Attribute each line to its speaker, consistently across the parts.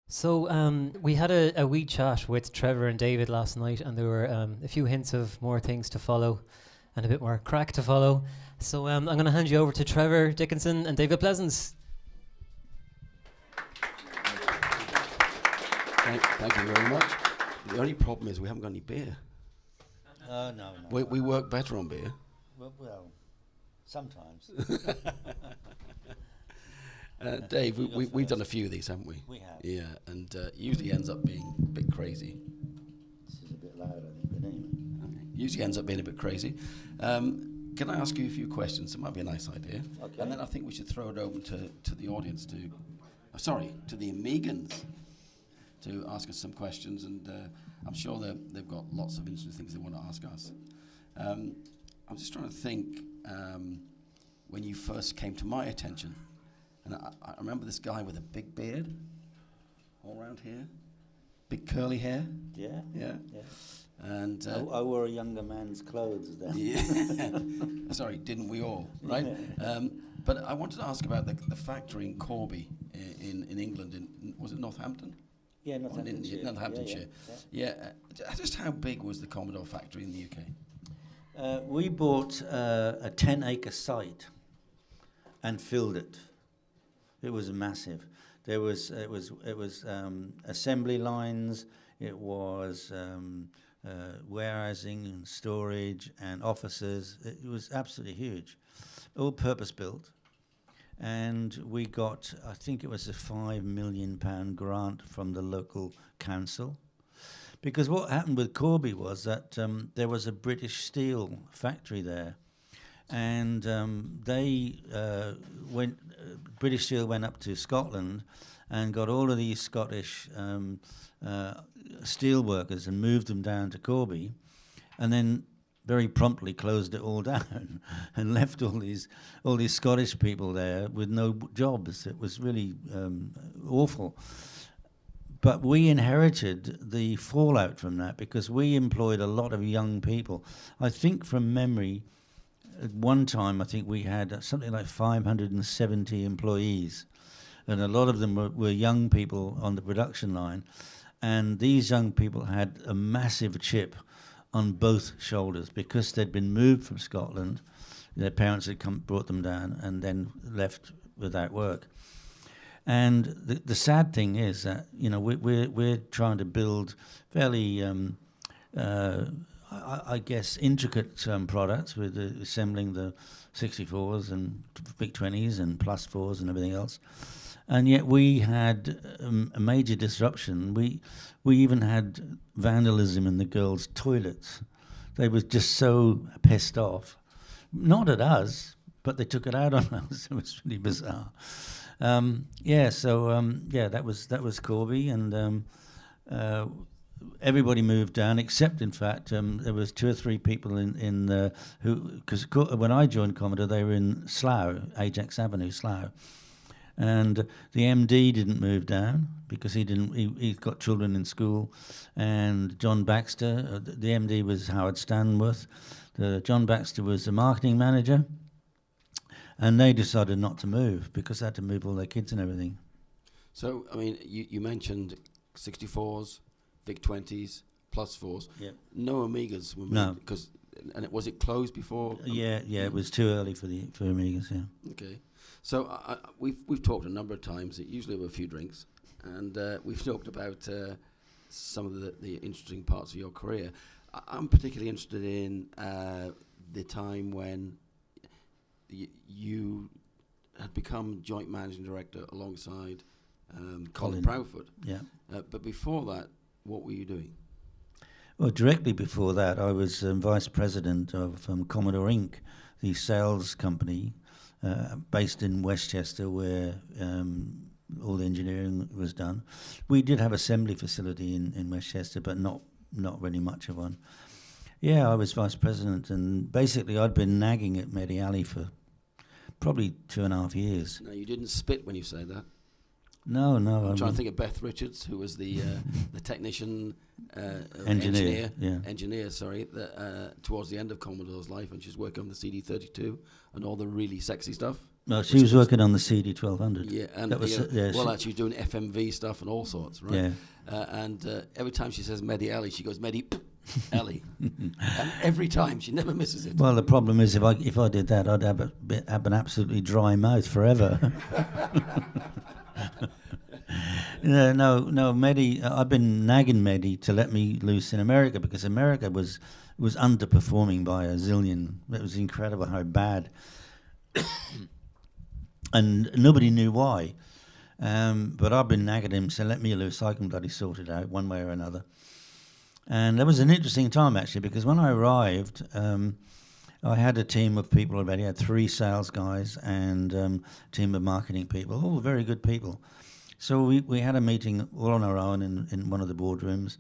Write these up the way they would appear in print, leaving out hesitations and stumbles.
Speaker 1: So we had a wee chat with Trevor and David last night, and there were a few hints of more things to follow and a bit more crack to follow. So I'm going to hand you over to Trevor Dickinson and David Pleasance.
Speaker 2: Thank you very much. The only problem is we haven't got any beer.
Speaker 3: No.
Speaker 2: We work better on beer.
Speaker 3: Well, sometimes.
Speaker 2: Dave, we've done a few of these, haven't we?
Speaker 3: We have.
Speaker 2: Yeah, and usually ends up being a bit crazy.
Speaker 3: This is a bit loud, I think, but anyway.
Speaker 2: Okay. Usually ends up being a bit crazy. Can I ask you a few questions? It might be a nice idea.
Speaker 3: Okay.
Speaker 2: And then I think we should throw it open to the audience to the Amigans to ask us some questions, and I'm sure they've got lots of interesting things they want to ask us. I'm just trying to think when you first came to my attention. And I remember this guy with a big beard, all around here, big curly hair.
Speaker 3: Yeah.
Speaker 2: And
Speaker 3: I wore a younger man's clothes then.
Speaker 2: yeah. Sorry, didn't we all? Right. But I wanted to ask about the factory in Corby in England. Was it Northampton?
Speaker 3: Yeah, Northamptonshire.
Speaker 2: Northamptonshire. Yeah. Just how big was the Commodore factory in the UK?
Speaker 3: We bought a 10-acre site and filled it. It was massive. It was assembly lines. It was warehousing and storage and offices. It was absolutely huge, all purpose built. And we got, I think it was a £5 million grant from the local council. Because what happened with Corby was that there was a British steel factory there. And British Steel went up to Scotland and got all of these Scottish steel workers and moved them down to Corby, and then very promptly closed it all down and left all these Scottish people there with no jobs. It was really awful. But we inherited the fallout from that because we employed a lot of young people. I think from memory, at one time, I think we had something like 570 employees, and a lot of them were young people on the production line, and these young people had a massive chip on both shoulders because they'd been moved from Scotland. Their parents had brought them down and then left without work. And the sad thing is that we're trying to build fairly I guess intricate products with assembling the 64s and big 20s and plus 4s and everything else, and yet we had a major disruption. We even had vandalism in the girls' toilets. They were just so pissed off, not at us, but they took it out on us. It was really bizarre. That was Corby, and everybody moved down, except in fact there was 2 or 3 people in who, because when I joined Commodore they were in Slough, Ajax Avenue, Slough, and the MD didn't move down because he's got children in school, and John Baxter, the MD was Howard Stanworth, John Baxter was the marketing manager, and they decided not to move because they had to move all their kids and everything.
Speaker 2: So I mean, you mentioned 64s. Big 20s, plus 4s.
Speaker 3: Yep.
Speaker 2: No Amigas were made.
Speaker 3: No.
Speaker 2: Was it closed before?
Speaker 3: Yeah, it was too early for Amigas, yeah.
Speaker 2: Okay. So we've talked a number of times, usually over a few drinks, and we've talked about some of the interesting parts of your career. I'm particularly interested in the time when you had become joint managing director alongside Colin Proudfoot.
Speaker 3: Yeah.
Speaker 2: But before that, what were you doing?
Speaker 3: Well, directly before that, I was vice president of Commodore Inc., the sales company based in Westchester, where all the engineering was done. We did have assembly facility in Westchester, but not really much of one. Yeah, I was vice president, and basically I'd been nagging at Mehdi Ali for probably 2.5 years.
Speaker 2: No, you didn't spit when you say that.
Speaker 3: No.
Speaker 2: I'm trying to think of Beth Richards, who was the technician, engineer, towards the end of Commodore's life, and she's working on the CD32 and all the really sexy stuff.
Speaker 3: Well, she was working on the CD 1200.
Speaker 2: Yeah, and
Speaker 3: that was,
Speaker 2: well, actually doing FMV stuff and all sorts, right?
Speaker 3: Yeah.
Speaker 2: And every time she says Medi Ellie, she goes Medi Ellie, and every time she never misses it.
Speaker 3: Well, the problem is if I did that, I'd have an absolutely dry mouth forever. No, Medi. I've been nagging Medi to let me loose in America because America was underperforming by a zillion. It was incredible how bad, and nobody knew why. But I've been nagging him to let me loose. I can bloody sort it out one way or another. And that was an interesting time actually because when I arrived, I had a team of people already. I had 3 sales guys and a team of marketing people, all very good people. So we had a meeting all on our own in one of the boardrooms.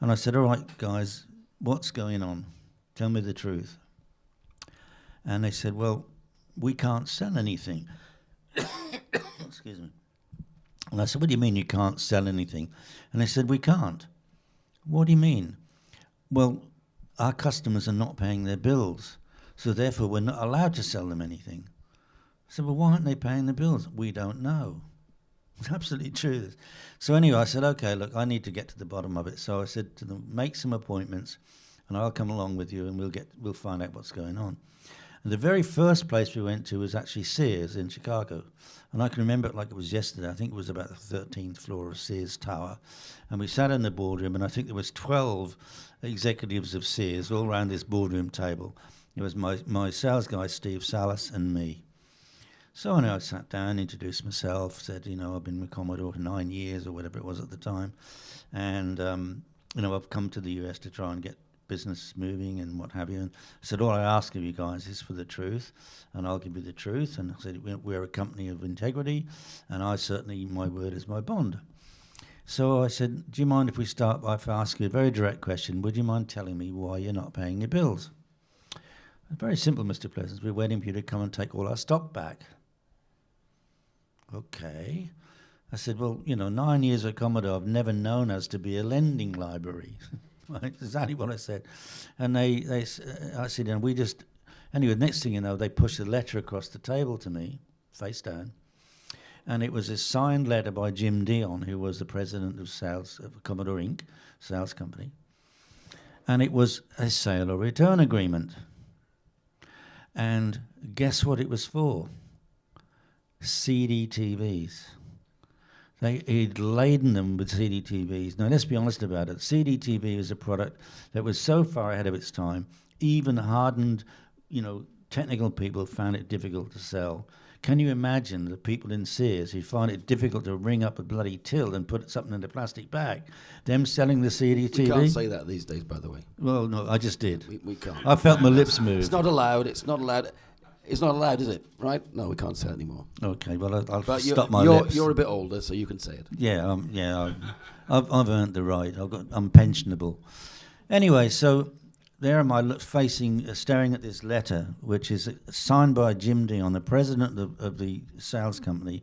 Speaker 3: And I said, all right, guys, what's going on? Tell me the truth. And they said, well, we can't sell anything. Excuse me. And I said, what do you mean you can't sell anything? And they said, we can't. What do you mean? Well, our customers are not paying their bills, so therefore we're not allowed to sell them anything. I said, well, why aren't they paying the bills? We don't know. It's absolutely true. So anyway, I said, okay, look, I need to get to the bottom of it. So I said to them, make some appointments, and I'll come along with you, and we'll find out what's going on. And the very first place we went to was actually Sears in Chicago. And I can remember it like it was yesterday. I think it was about the 13th floor of Sears Tower. And we sat in the boardroom, and I think there was 12 executives of Sears all around this boardroom table. It was my sales guy, Steve Salas, and me. So I sat down, introduced myself, said, I've been with Commodore for 9 years or whatever it was at the time. And, I've come to the US to try and get business moving and what have you. And I said, all I ask of you guys is for the truth, and I'll give you the truth. And I said, we're a company of integrity, and my word is my bond. So I said, do you mind if we start by asking you a very direct question? Would you mind telling me why you're not paying your bills? Very simple, Mr. Pleasance. We're waiting for you to come and take all our stock back. Okay. I said, well, 9 years at Commodore, I've never known us to be a lending library. That's exactly what I said. And I said, and we just, anyway, next thing you know, they pushed a letter across the table to me, face down. And it was a signed letter by Jim Dion, who was the president of sales of Commodore Inc., sales company. And it was a sale or return agreement. And guess what it was for? CD TVs. He'd laden them with CD TVs. Now, let's be honest about it. CD TV was a product that was so far ahead of its time, even hardened, technical people found it difficult to sell. Can you imagine the people in Sears who find it difficult to ring up a bloody till and put something in a plastic bag? Them selling the CD TV?
Speaker 2: We can't say that these days, by the way.
Speaker 3: Well, no, I just did.
Speaker 2: We can't.
Speaker 3: I felt my lips move.
Speaker 2: It's not allowed. It's not allowed. It's not allowed, is it? Right? No, we can't say it anymore.
Speaker 3: Okay, well, I'll
Speaker 2: but
Speaker 3: stop my lips.
Speaker 2: You're a bit older, so you can say it.
Speaker 3: Yeah, I've earned the right. I'm pensionable. Anyway, so there am I staring at this letter, which is signed by Jim Dion, the president of the sales company,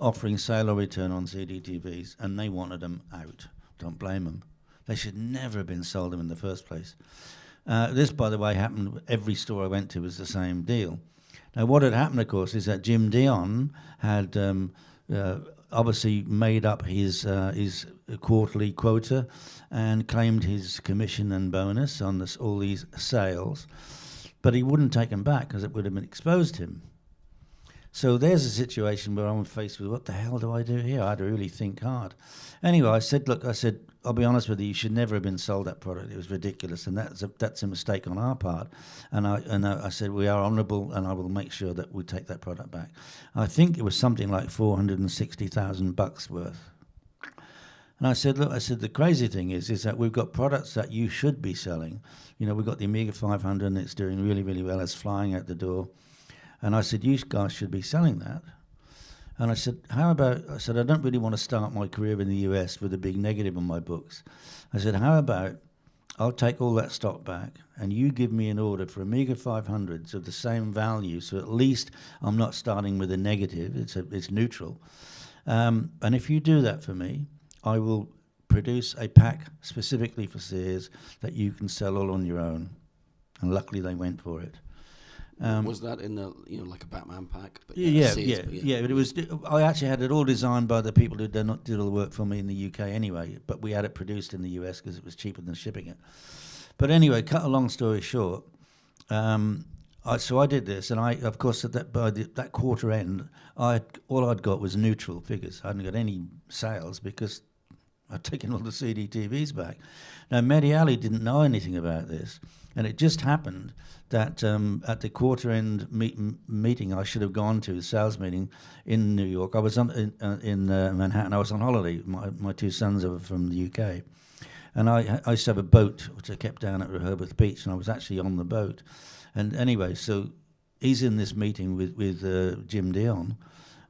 Speaker 3: offering sale or return on CD TVs, and they wanted them out. Don't blame them. They should never have been sold them in the first place. This, by the way, happened. Every store I went to was the same deal. Now, what had happened, of course, is that Jim Dion had obviously made up his quarterly quota and claimed his commission and bonus on all these sales, but he wouldn't take them back because it would have exposed him. So there's a situation where I'm faced with, what the hell do I do here? I had to really think hard. Anyway, I said, I'll be honest with you, you should never have been sold that product. It was ridiculous, and that's a mistake on our part. And I said, we are honourable, and I will make sure that we take that product back. I think it was something like $460,000 worth. And I said, the crazy thing is that we've got products that you should be selling. We've got the Amiga 500, and it's doing really, really well. It's flying out the door. And I said, you guys should be selling that. And I said, I don't really want to start my career in the US with a big negative on my books. I said, how about I'll take all that stock back and you give me an order for Amiga 500s of the same value, so at least I'm not starting with a negative, it's neutral. And if you do that for me, I will produce a pack specifically for Sears that you can sell all on your own. And luckily they went for it.
Speaker 2: Was that in the like a Batman pack? But
Speaker 3: Yeah.
Speaker 2: but
Speaker 3: But it was. I actually had it all designed by the people who did all the work for me in the UK anyway. But we had it produced in the US because it was cheaper than shipping it. But anyway, cut a long story short. So I did this, and of course, by that quarter end, all I'd got was neutral figures. I hadn't got any sales because I'd taken all the CDTVs back. Now, Mehdi Ali didn't know anything about this, and it just happened that at the quarter end meeting I should have gone to, the sales meeting in New York, I was in Manhattan. I was on holiday. My two sons are from the UK. And I used to have a boat, which I kept down at Rehoboth Beach, and I was actually on the boat. And anyway, so he's in this meeting with Jim Dion,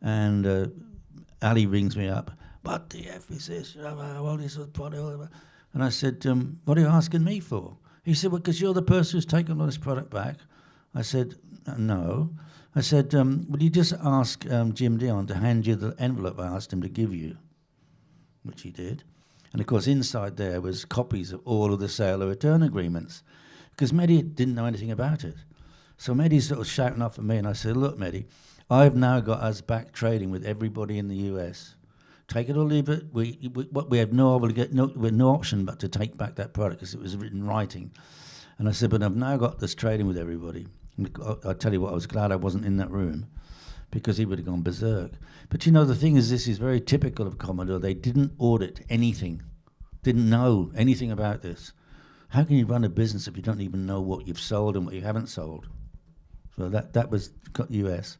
Speaker 3: and Ali rings me up. What the F is this? And I said, what are you asking me for? He said, well, because you're the person who's taken all this product back. I said, no. I said, will you just ask Jim Dion to hand you the envelope I asked him to give you? Which he did. And of course, inside there was copies of all of the sale or return agreements, because Mehdi didn't know anything about it. So Mehdi's sort of shouting off at me, and I said, look, Mehdi, I've now got us back trading with everybody in the US. Take it or leave it. We have no option but to take back that product because it was written in writing. And I said, but I've now got this trading with everybody. And I tell you what, I was glad I wasn't in that room, because he would have gone berserk. But the thing is, this is very typical of Commodore. They didn't audit anything, didn't know anything about this. How can you run a business if you don't even know what you've sold and what you haven't sold? So that was US.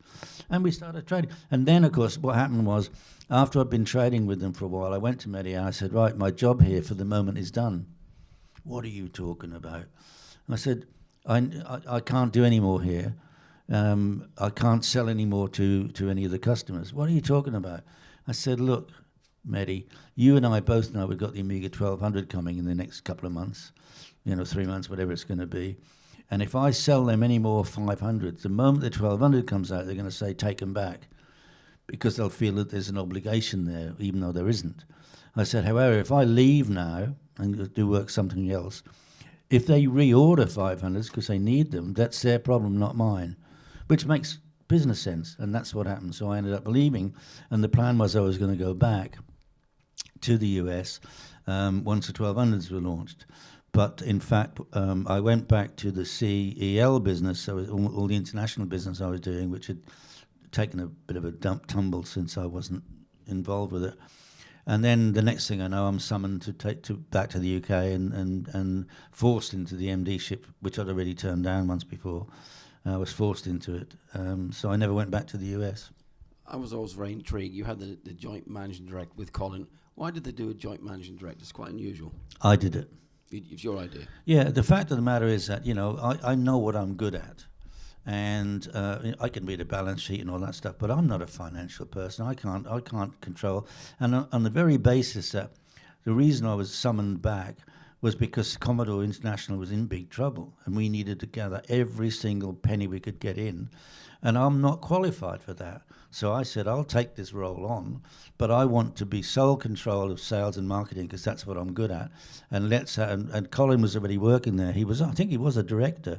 Speaker 3: And we started trading. And then, of course, what happened was, after I'd been trading with them for a while, I went to Mehdi and I said, right, my job here for the moment is done. What are you talking about? And I said, I can't do any more here. I can't sell any more to any of the customers. What are you talking about? I said, look, Mehdi, you and I both know we've got the Amiga 1200 coming in the next couple of months, 3 months, whatever it's going to be. And if I sell them any more 500s, the moment the 1200 comes out, they're going to say, take them back, because they'll feel that there's an obligation there, even though there isn't. I said, however, if I leave now and do work something else, if they reorder 500s because they need them, that's their problem, not mine, which makes business sense, and that's what happened. So I ended up leaving, and the plan was I was going to go back to the US once the 1200s were launched. But in fact, I went back to the CEL business, so all the international business I was doing, which had taken a bit of a tumble since I wasn't involved with it. And then the next thing I know, I'm summoned back to the UK and forced into the MD-ship, which I'd already turned down once before. I was forced into it, so I never went back to the US.
Speaker 2: I was always very intrigued. You had the joint managing director with Colin. Why did they do a joint managing director? It's quite unusual.
Speaker 3: I did it.
Speaker 2: It's your idea.
Speaker 3: Yeah, the fact of the matter is that, I know what I'm good at. And I can read a balance sheet and all that stuff, but I'm not a financial person. I can't control. And on the very basis that the reason I was summoned back was because Commodore International was in big trouble, and we needed to gather every single penny we could get in. And I'm not qualified for that. So I said, I'll take this role on, but I want to be sole control of sales and marketing because that's what I'm good at. And Colin was already working there. I think he was a director.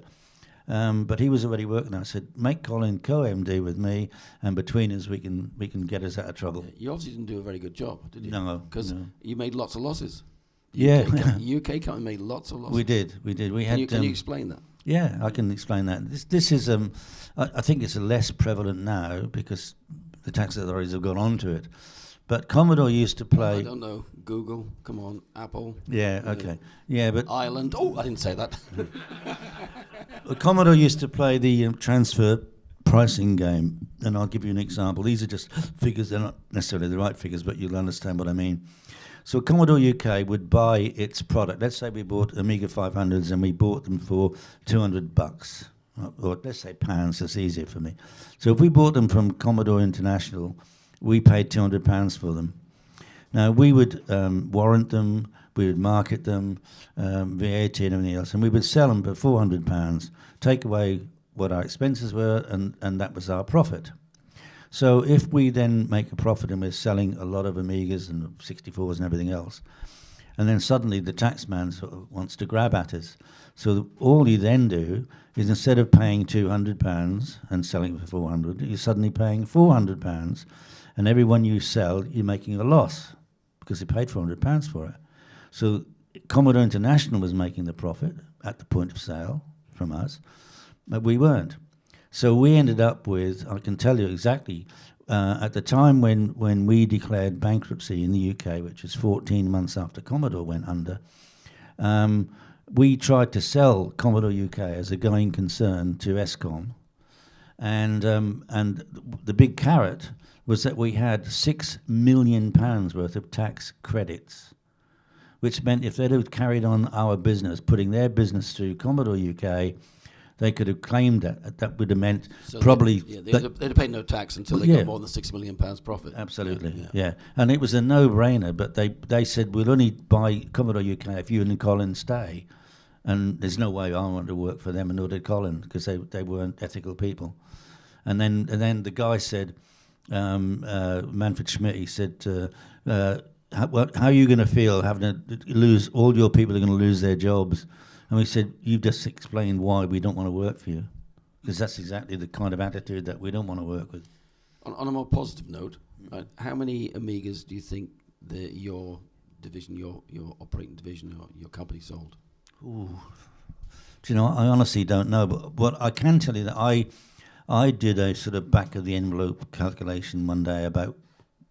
Speaker 3: But he was already working there. I said, make Colin co-MD with me, and between us we can get us out of trouble.
Speaker 2: Yeah, you obviously didn't do a very good job, did you?
Speaker 3: No.
Speaker 2: Because you made lots of losses.
Speaker 3: Yeah.
Speaker 2: UK company made lots of losses.
Speaker 3: We did.
Speaker 2: Can you explain that?
Speaker 3: Yeah, I can explain that. This is, I think it's less prevalent now because the tax authorities have gone on to it. But Commodore used to play...
Speaker 2: I don't know. Google, come on, Apple.
Speaker 3: Yeah, okay. Yeah, but...
Speaker 2: Ireland. Oh, I didn't say that.
Speaker 3: Commodore used to play the transfer pricing game, and I'll give you an example. These are just figures. They're not necessarily the right figures, but you'll understand what I mean. So Commodore UK would buy its product. Let's say we bought Amiga 500s and we bought them for $200, or let's say pounds, that's easier for me. So if we bought them from Commodore International, we paid £200 for them. Now we would warrant them, we would market them, VAT and everything else, and we would sell them for £400, take away what our expenses were, and that was our profit. So if we then make a profit and we're selling a lot of Amigas and 64s and everything else, And then suddenly the taxman sort of wants to grab at us. So all you then do is, instead of paying £200 and selling it for 400, you're suddenly paying £400, and every one you sell, you're making a loss because you paid £400 for it. So Commodore International was making the profit at the point of sale from us, but we weren't. So we ended up with, I can tell you exactly, at the time when we declared bankruptcy in the UK, which was 14 months after Commodore went under, we tried to sell Commodore UK as a going concern to Escom, and the big carrot was that we had £6 million worth of tax credits, which meant if they'd have carried on our business, putting their business through Commodore UK, they could have claimed that. That would have meant
Speaker 2: so
Speaker 3: probably...
Speaker 2: they'd have paid no tax until they got more than £6 million profit.
Speaker 3: Absolutely, yeah. And it was a no-brainer, but they said, we'll only buy Commodore UK if you and Colin stay. And there's no way I wanted to work for them, and nor did Colin, because they weren't ethical people. And then the guy said, Manfred Schmidt, he said, how are you going to feel having to lose, all your people are going to lose their jobs? And we said, you've just explained why we don't want to work for you, because that's exactly the kind of attitude that we don't want to work with.
Speaker 2: On a more positive note, how many Amigas do you think your division, your operating division, your company sold?
Speaker 3: Ooh. Do you know, I honestly don't know, but what I can tell you that I did a sort of back of the envelope calculation one day about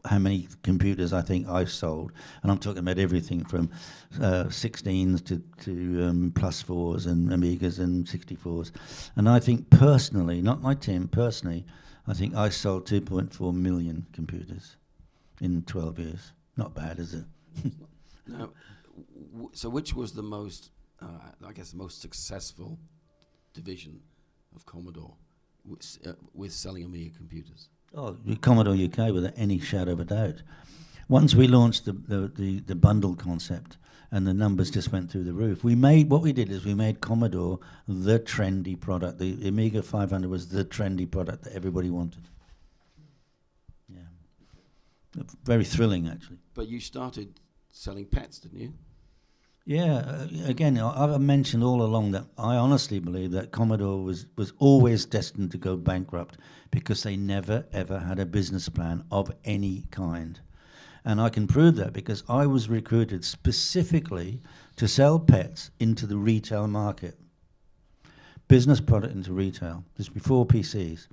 Speaker 3: how many computers I think I've sold, and I'm talking about everything from 16s to plus 4s and Amigas and 64s. And I think personally, not my team, personally, I think I sold 2.4 million computers in 12 years. Not bad, is it?
Speaker 2: Now, so which was the most, I guess, the most successful division of Commodore with selling Amiga computers?
Speaker 3: Oh, Commodore UK, without any shadow of a doubt. Once we launched the bundle concept, and the numbers just went through the roof. We made Commodore the trendy product. The Amiga 500 was the trendy product that everybody wanted. Yeah, very thrilling actually.
Speaker 2: But you started selling pets, didn't you?
Speaker 3: Yeah, again, I've mentioned all along that I honestly believe that Commodore was always destined to go bankrupt because they never, ever had a business plan of any kind. And I can prove that because I was recruited specifically to sell pets into the retail market. Business product into retail, just before PCs.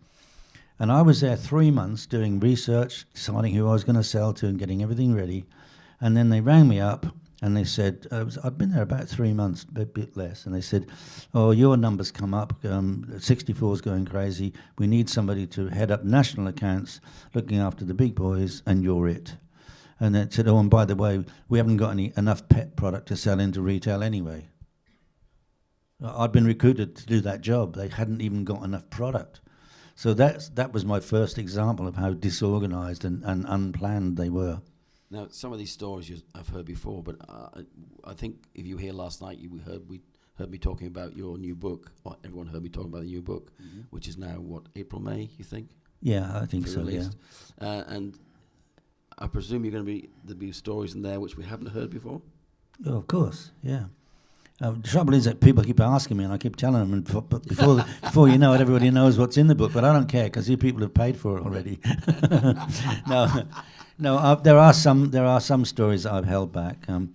Speaker 3: And I was there 3 months doing research, deciding who I was going to sell to and getting everything ready. And then they rang me up and they said, I'd been there about 3 months, a bit less. And they said, oh, your numbers come up, 64 is going crazy. We need somebody to head up national accounts, looking after the big boys, and you're it. And they said, oh, and by the way, we haven't got enough pet product to sell into retail anyway. I'd been recruited to do that job. They hadn't even got enough product. So that was my first example of how disorganized and unplanned they were.
Speaker 2: Now, some of these stories I've heard before, but I think if you were here last night, we heard me talking about your new book. Or everyone heard me talking about the new book, which is now, what, April, May, you think?
Speaker 3: Yeah, I think so,
Speaker 2: released. Yeah. And I presume there'll be stories in there which we haven't heard before?
Speaker 3: Oh, of course, yeah. The trouble is that people keep asking me, and I keep telling them, but before you know it, everybody knows what's in the book. But I don't care because you people have paid for it already. No, there are some stories that I've held back, and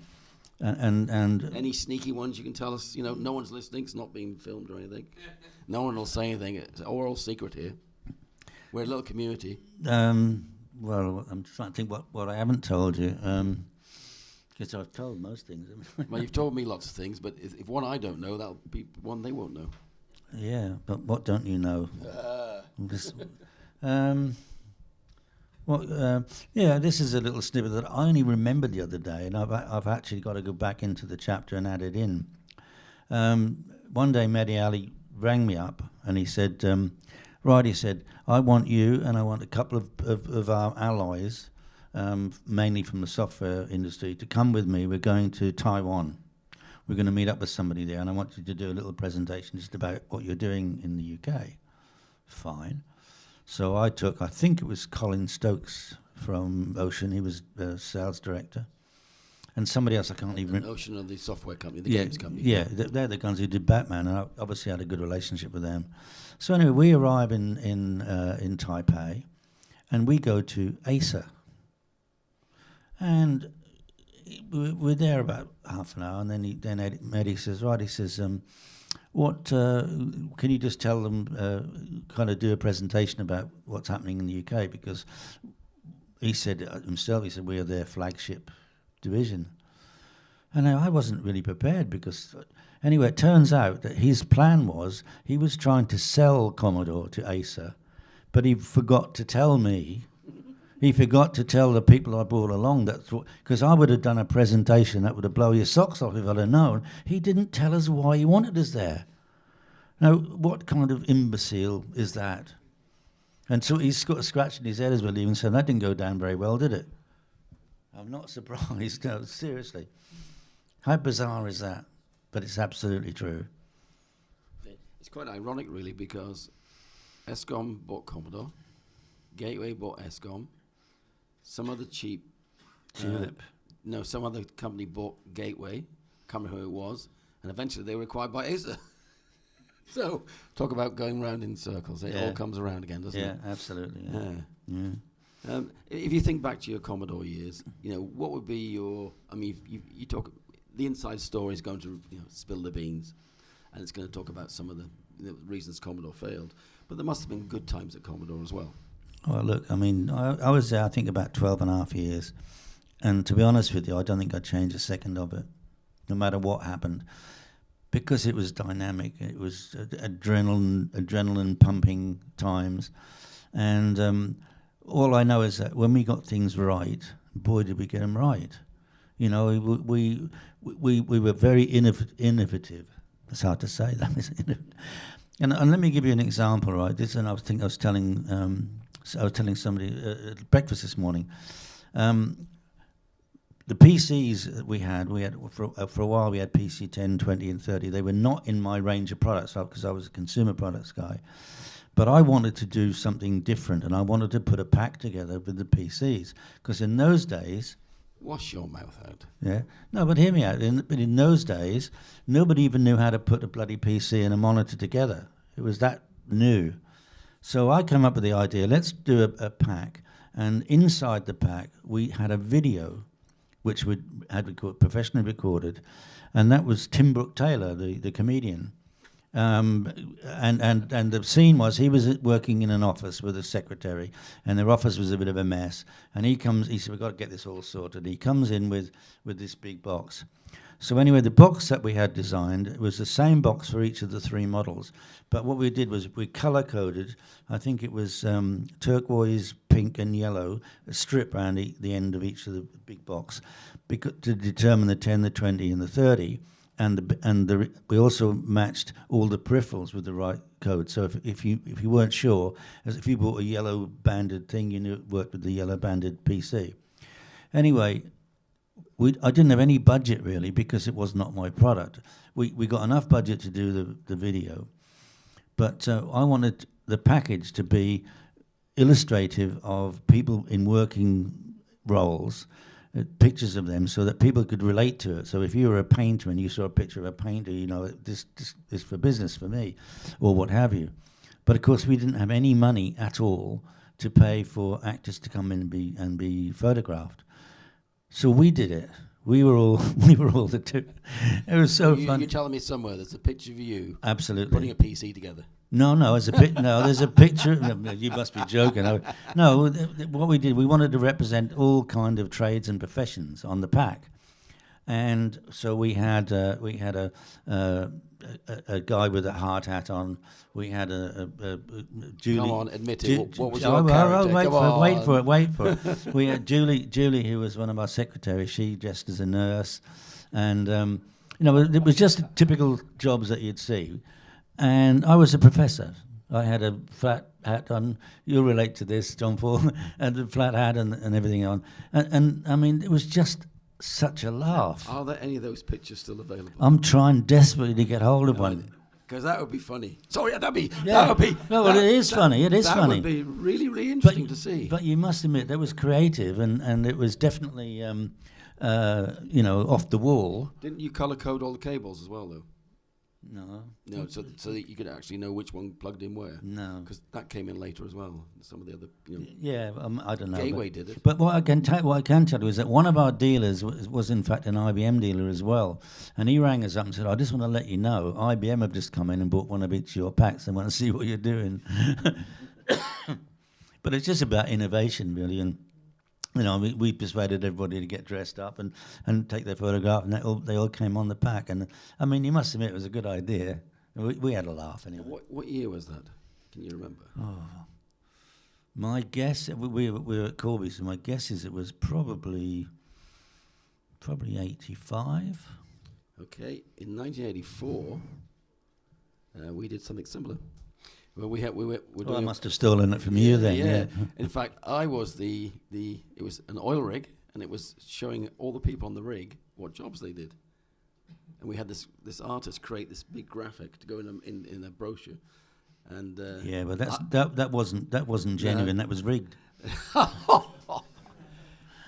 Speaker 2: any sneaky ones you can tell us. You know, no one's listening; it's not being filmed or anything. No one will say anything. It's an oral secret here. We're a little community.
Speaker 3: Well, I'm trying to think what I haven't told you. Because I've told most things.
Speaker 2: Well, you've told me lots of things, but if one I don't know, that'll be one they won't know.
Speaker 3: Yeah, but what don't you know? This is a little snippet that I only remembered the other day, and I've actually got to go back into the chapter and add it in. One day, Mehdi Ali rang me up, and he said, right, he said, I want you and I want a couple of our allies, mainly from the software industry, to come with me. We're going to Taiwan. We're going to meet up with somebody there, and I want you to do a little presentation just about what you're doing in the UK. Fine. So I think it was Colin Stokes from Ocean. He was sales director. and somebody else I can't even.
Speaker 2: Ocean of the software company, the games company.
Speaker 3: Yeah, they're the guys who did Batman, and I obviously had a good relationship with them. So anyway, we arrive in Taipei, and we go to Acer, and we're there about half an hour, and then Eddie says, right, he says, what can you just tell them, kind of do a presentation about what's happening in the UK, because he said himself, he said we are their flagship division. And I wasn't really prepared because, anyway, it turns out that his plan was he was trying to sell Commodore to Acer, but he forgot to tell me. He forgot to tell the people I brought along that, because I would have done a presentation that would have blown your socks off if I'd have known. He didn't tell us why he wanted us there. Now, what kind of imbecile is that? And so he's got a scratch in his head as well, even saying that didn't go down very well, did it? I'm not surprised, no, seriously. How bizarre is that? But it's absolutely true.
Speaker 2: It's quite ironic, really, because ESCOM bought Commodore, Gateway bought ESCOM, some other cheap...
Speaker 3: Tulip.
Speaker 2: Some other company bought Gateway, can't remember who it was, and eventually they were acquired by Acer. So, talk about going round in circles. It all comes around again, doesn't it?
Speaker 3: Yeah, absolutely.
Speaker 2: Yeah. If you think back to your Commodore years, what would be your... I mean, you talk... The inside story is going to spill the beans, and it's going to talk about some of the reasons Commodore failed. But there must have been good times at Commodore as well.
Speaker 3: Well, look, I mean, I was there, I think, about 12 and a half years. And to be honest with you, I don't think I'd change a second of it, no matter what happened. Because it was dynamic, it was adrenaline pumping times. And all I know is that when we got things right, boy, did we get them right. We were very innovative. It's hard to say that, isn't it? And let me give you an example, right? I was telling somebody at breakfast this morning. The PCs that we had for a while. We had PC 10, 20, and 30. They were not in my range of products because I was a consumer products guy. But I wanted to do something different, and I wanted to put a pack together with the PCs because in those days.
Speaker 2: Wash your mouth out.
Speaker 3: Yeah. No, but hear me out. In those days, nobody even knew how to put a bloody PC and a monitor together. It was that new. So I came up with the idea, let's do a pack. And inside the pack, we had a video, which we had professionally recorded. And that was Tim Brooke Taylor, the comedian. And the scene was he was working in an office with a secretary, and their office was a bit of a mess. And he said, we've got to get this all sorted. He comes in with this big box. So anyway, the box that we had designed was the same box for each of the three models. But what we did was we color-coded, I think it was turquoise, pink, and yellow, a strip around the end of each of the big box to determine the 10, the 20, and the 30. And we also matched all the peripherals with the right code. So if you weren't sure, as if you bought a yellow banded thing, you knew it worked with the yellow banded PC. Anyway, I didn't have any budget really because it was not my product. We got enough budget to do the video, but I wanted the package to be illustrative of people in working roles. Pictures of them so that people could relate to it. So if you were a painter and you saw a picture of a painter, this is for business for me, or what have you. But of course, we didn't have any money at all to pay for actors to come in and be photographed. So we did it. We were all the two. It was so fun.
Speaker 2: You're telling me somewhere there's a picture of you,
Speaker 3: absolutely,
Speaker 2: putting a PC together.
Speaker 3: No, there's a picture. No, you must be joking. No, what we did, we wanted to represent all kind of trades and professions on the pack, and so we had a guy with a hard hat on. We had a Julie.
Speaker 2: Come on, admit it. What was your character?
Speaker 3: Wait for it. We had Julie, who was one of our secretaries. She dressed as a nurse, and it was just typical jobs that you'd see. And I was a professor. I had a flat hat on. You'll relate to this, John Paul. And a flat hat and everything on. And I mean, it was just such a laugh.
Speaker 2: Are there any of those pictures still available?
Speaker 3: I'm trying desperately to get hold of one.
Speaker 2: Because that would be funny. Sorry, that would be...
Speaker 3: No, it is funny. It is funny.
Speaker 2: That would be really, really interesting to see.
Speaker 3: But you must admit, that was creative and it was definitely... off the wall.
Speaker 2: Didn't you color code all the cables as well, though?
Speaker 3: No.
Speaker 2: No, so that you could actually know which one plugged in where.
Speaker 3: No.
Speaker 2: Because that came in later as well. Some of the other,
Speaker 3: Yeah, I don't know.
Speaker 2: Gateway did it.
Speaker 3: But what I can tell you is that one of our dealers was in fact an IBM dealer as well, and he rang us up and said, "I just want to let you know, IBM have just come in and bought one of each of your packs. They want to see what you're doing." But it's just about innovation, really, and we persuaded everybody to get dressed up and take their photograph, and they all came on the pack. And I mean, you must admit it was a good idea. We had a laugh anyway.
Speaker 2: What year was that? Can you remember?
Speaker 3: Oh, my guess, we were at Corby, so my guess is it was probably 85.
Speaker 2: Okay, in 1984, we did something similar. Well,
Speaker 3: I must have stolen it from you then. Yeah.
Speaker 2: In fact, I was it was an oil rig, and it was showing all the people on the rig what jobs they did. And we had this artist create this big graphic to go in a brochure. And
Speaker 3: but that wasn't genuine. That was rigged.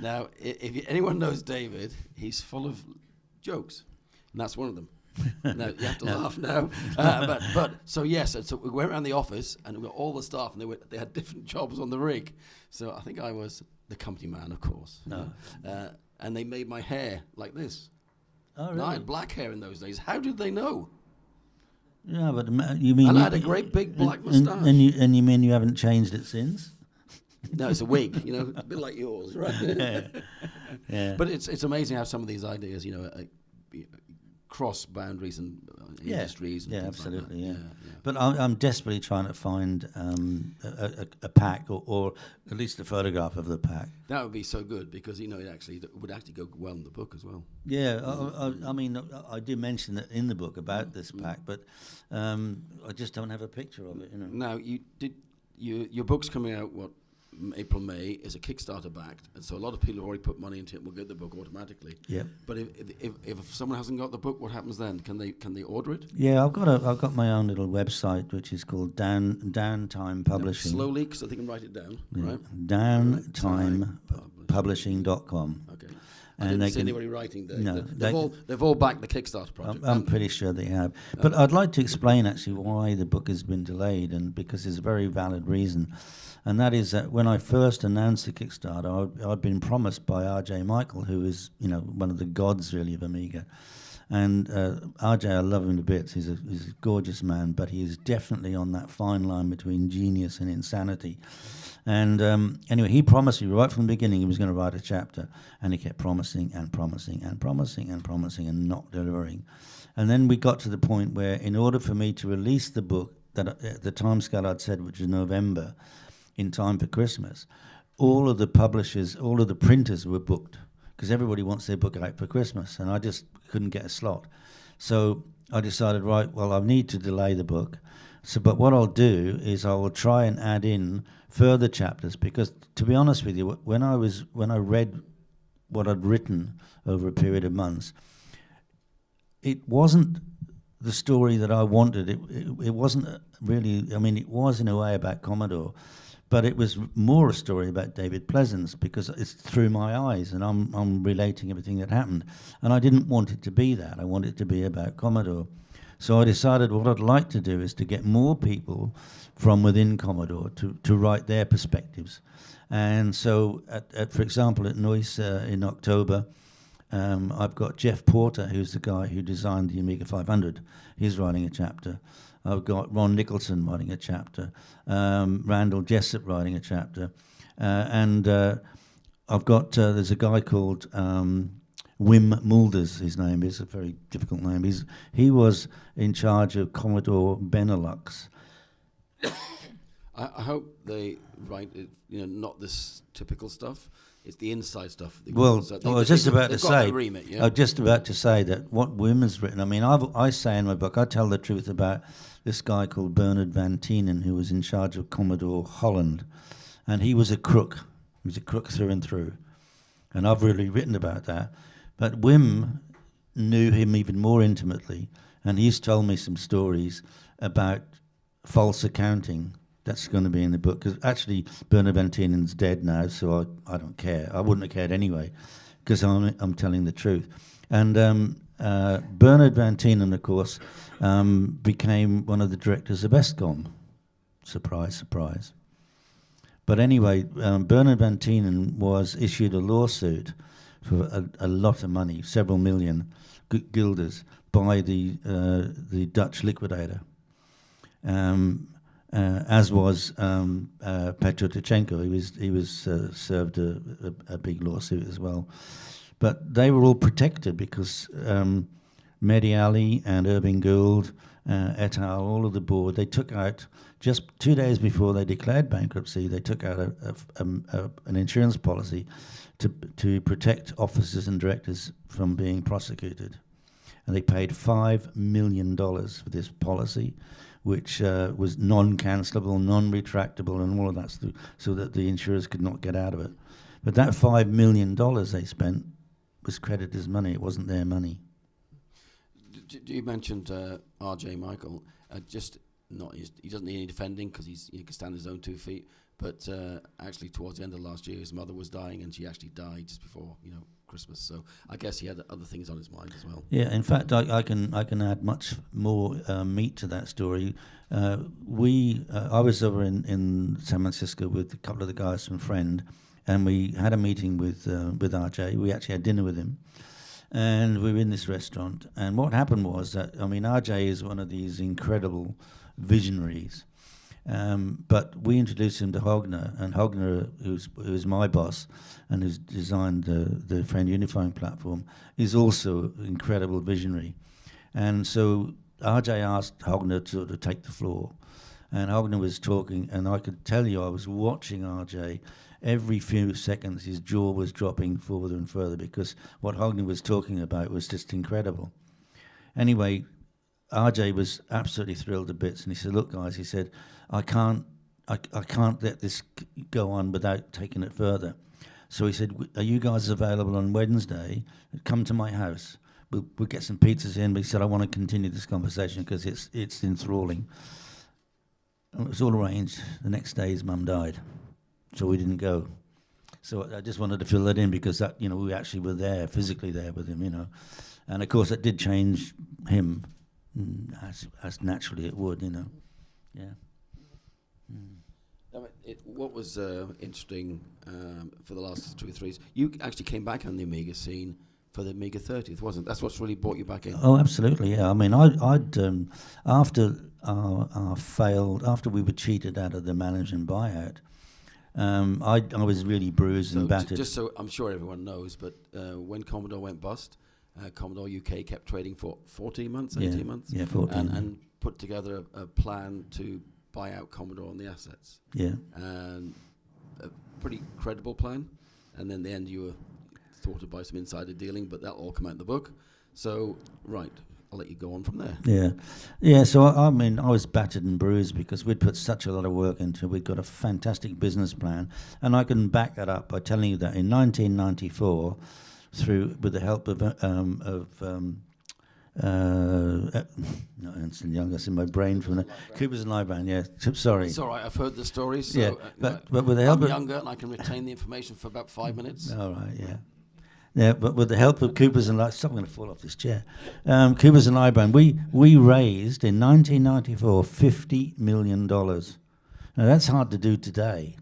Speaker 2: Now, if anyone knows David, he's full of jokes, and that's one of them. No, you have to laugh now. So we went around the office, and we got all the staff, and they had different jobs on the rig. So I think I was the company man, of course.
Speaker 3: No.
Speaker 2: And they made my hair like this.
Speaker 3: Oh, really?
Speaker 2: No, I had black hair in those days. How did they know?
Speaker 3: Yeah, but you mean...
Speaker 2: And I had a great big black moustache.
Speaker 3: And you mean you haven't changed it since?
Speaker 2: No, it's a wig, a bit like yours, right?
Speaker 3: Yeah.
Speaker 2: But it's amazing how some of these ideas, cross boundaries and industries. And
Speaker 3: yeah,
Speaker 2: things
Speaker 3: absolutely,
Speaker 2: like that.
Speaker 3: yeah. But I'm desperately trying to find a pack or at least a photograph of the pack.
Speaker 2: That would be so good because it would actually go well in the book as well.
Speaker 3: Yeah, I mean, I do mention it in the book about this pack, but I just don't have a picture of it.
Speaker 2: Now, your book's coming out April, May, is a Kickstarter backed, and so a lot of people have already put money into it and will get the book automatically.
Speaker 3: Yeah.
Speaker 2: But if someone hasn't got the book, what happens then? Can they order it?
Speaker 3: Yeah, I've got my own little website which is called Downtime Publishing.
Speaker 2: Now, slowly, because I think I can write it down.
Speaker 3: Yeah.
Speaker 2: Right.
Speaker 3: Downtimepublishing.com.
Speaker 2: Okay.
Speaker 3: And
Speaker 2: I didn't see anybody writing there.
Speaker 3: No,
Speaker 2: they've all backed the Kickstarter project.
Speaker 3: I'm pretty sure they have. But I'd like to explain actually why the book has been delayed, and because there's a very valid reason. And that is that when I first announced the Kickstarter, I'd been promised by R.J. Michael, who is, one of the gods really of Amiga. And R.J., I love him to bits. He's a gorgeous man, but he is definitely on that fine line between genius and insanity. And anyway, he promised me right from the beginning he was going to write a chapter, and he kept promising and promising and promising and promising and not delivering. And then we got to the point where, in order for me to release the book, that the timescale I'd said, which was November, in time for Christmas, all of the publishers, all of the printers were booked because everybody wants their book out for Christmas, and I just couldn't get a slot. So I decided, right, well, I need to delay the book. But what I'll do is I will try and add in further chapters, because to be honest with you, when I read what I'd written over a period of months, it wasn't the story that I wanted. It wasn't really, it was in a way about Commodore, but it was more a story about David Pleasance because it's through my eyes and I'm relating everything that happened. And I didn't want it to be that. I wanted it to be about Commodore. So I decided what I'd like to do is to get more people from within Commodore to write their perspectives. And so, for example, at Noise in October, I've got Jeff Porter, who's the guy who designed the Amiga 500. He's writing a chapter. I've got Ron Nicholson writing a chapter, Randall Jessup writing a chapter, and I've got, there's a guy called Wim Mulders, his name is, a very difficult name. He was in charge of Commodore Benelux.
Speaker 2: I hope they write it, not this typical stuff. It's the inside stuff.
Speaker 3: I was just about to say that what Wim has written. I say in my book, I tell the truth about this guy called Bernard Van Tienen, who was in charge of Commodore Holland, and he was a crook. He was a crook through and through, and I've really written about that. But Wim knew him even more intimately, and he's told me some stories about false accounting. That's going to be in the book, because actually Bernard Van Tienen's dead now, so I don't care. I wouldn't have cared anyway, because I'm telling the truth. And Bernard Van Tienen, of course, became one of the directors of ESCOM. Surprise, surprise. But anyway, Bernard Van Tienen was issued a lawsuit for a lot of money, several million guilders, by the Dutch liquidator, as was Petro Tichenko. He was served a big lawsuit as well. But they were all protected because Mehdi Ali and Irving Gould et al., all of the board, they took out, just 2 days before they declared bankruptcy, they took out an insurance policy to protect officers and directors from being prosecuted. And they paid $5 million for this policy, which was non-cancelable, non-retractable, and all of that, so that the insurers could not get out of it. But that $5 million they spent was creditors' money. It wasn't their money.
Speaker 2: You mentioned R.J. Michael. He doesn't need any defending because he can stand on his own 2 feet. But actually, towards the end of last year, his mother was dying, and she actually died just before Christmas. So I guess he had other things on his mind as well. Yeah,
Speaker 3: in fact, I can add much more meat to that story. I was over in San Francisco with a couple of the guys from Friend, and we had a meeting with RJ. We actually had dinner with him, and we were in this restaurant. And what happened was that, RJ is one of these incredible visionaries. But we introduced him to Hogner, and Hogner, who's my boss and who's designed the Friend Unifying platform, is also an incredible visionary. And so RJ asked Hogner to take the floor, and Hogner was talking, and I could tell you I was watching RJ. Every few seconds his jaw was dropping further and further because what Hogner was talking about was just incredible. Anyway, RJ was absolutely thrilled to bits, and he said, "Look, guys," he said, I can't let this go on without taking it further. So he said, "Are you guys available on Wednesday? Come to my house. We'll get some pizzas in." But he said, "I want to continue this conversation because it's enthralling." And it was all arranged. The next day, his mum died, so we didn't go. So I just wanted to fill that in because that we actually were there, physically there with him, and of course that did change him, as naturally it would, yeah.
Speaker 2: What was interesting for the last 2 or 3 years, you actually came back on the Amiga scene for the Amiga 30th, wasn't it? That's what's really brought you back in.
Speaker 3: Oh, absolutely, yeah. I'd after we were cheated out of the management buyout, I was really bruised and battered.
Speaker 2: Just so I'm sure everyone knows, but when Commodore went bust, Commodore UK kept trading for 14 months, 18 months,
Speaker 3: 14,
Speaker 2: and put together a plan to buy out Commodore and the assets.
Speaker 3: Yeah.
Speaker 2: And a pretty credible plan. And then in the end you were thwarted by some insider dealing, but that'll all come out in the book. So, right, I'll let you go on from there.
Speaker 3: Yeah. Yeah, so I was battered and bruised because we'd put such a lot of work into it. We'd got a fantastic business plan. And I can back that up by telling you that in 1994, with the help of not Ernst & Young, that's in my brain from the Coopers and Lybrand, yeah. Sorry.
Speaker 2: It's all right, I've heard the stories. So,
Speaker 3: yeah, but with the help
Speaker 2: I'm younger and I can retain the information for about 5 minutes.
Speaker 3: All right, yeah. Yeah, but with the help of Coopers and Lybrand, stop, I'm going to fall off this chair. Coopers and Lybrand, we raised in 1994 $50 million. Now that's hard to do today,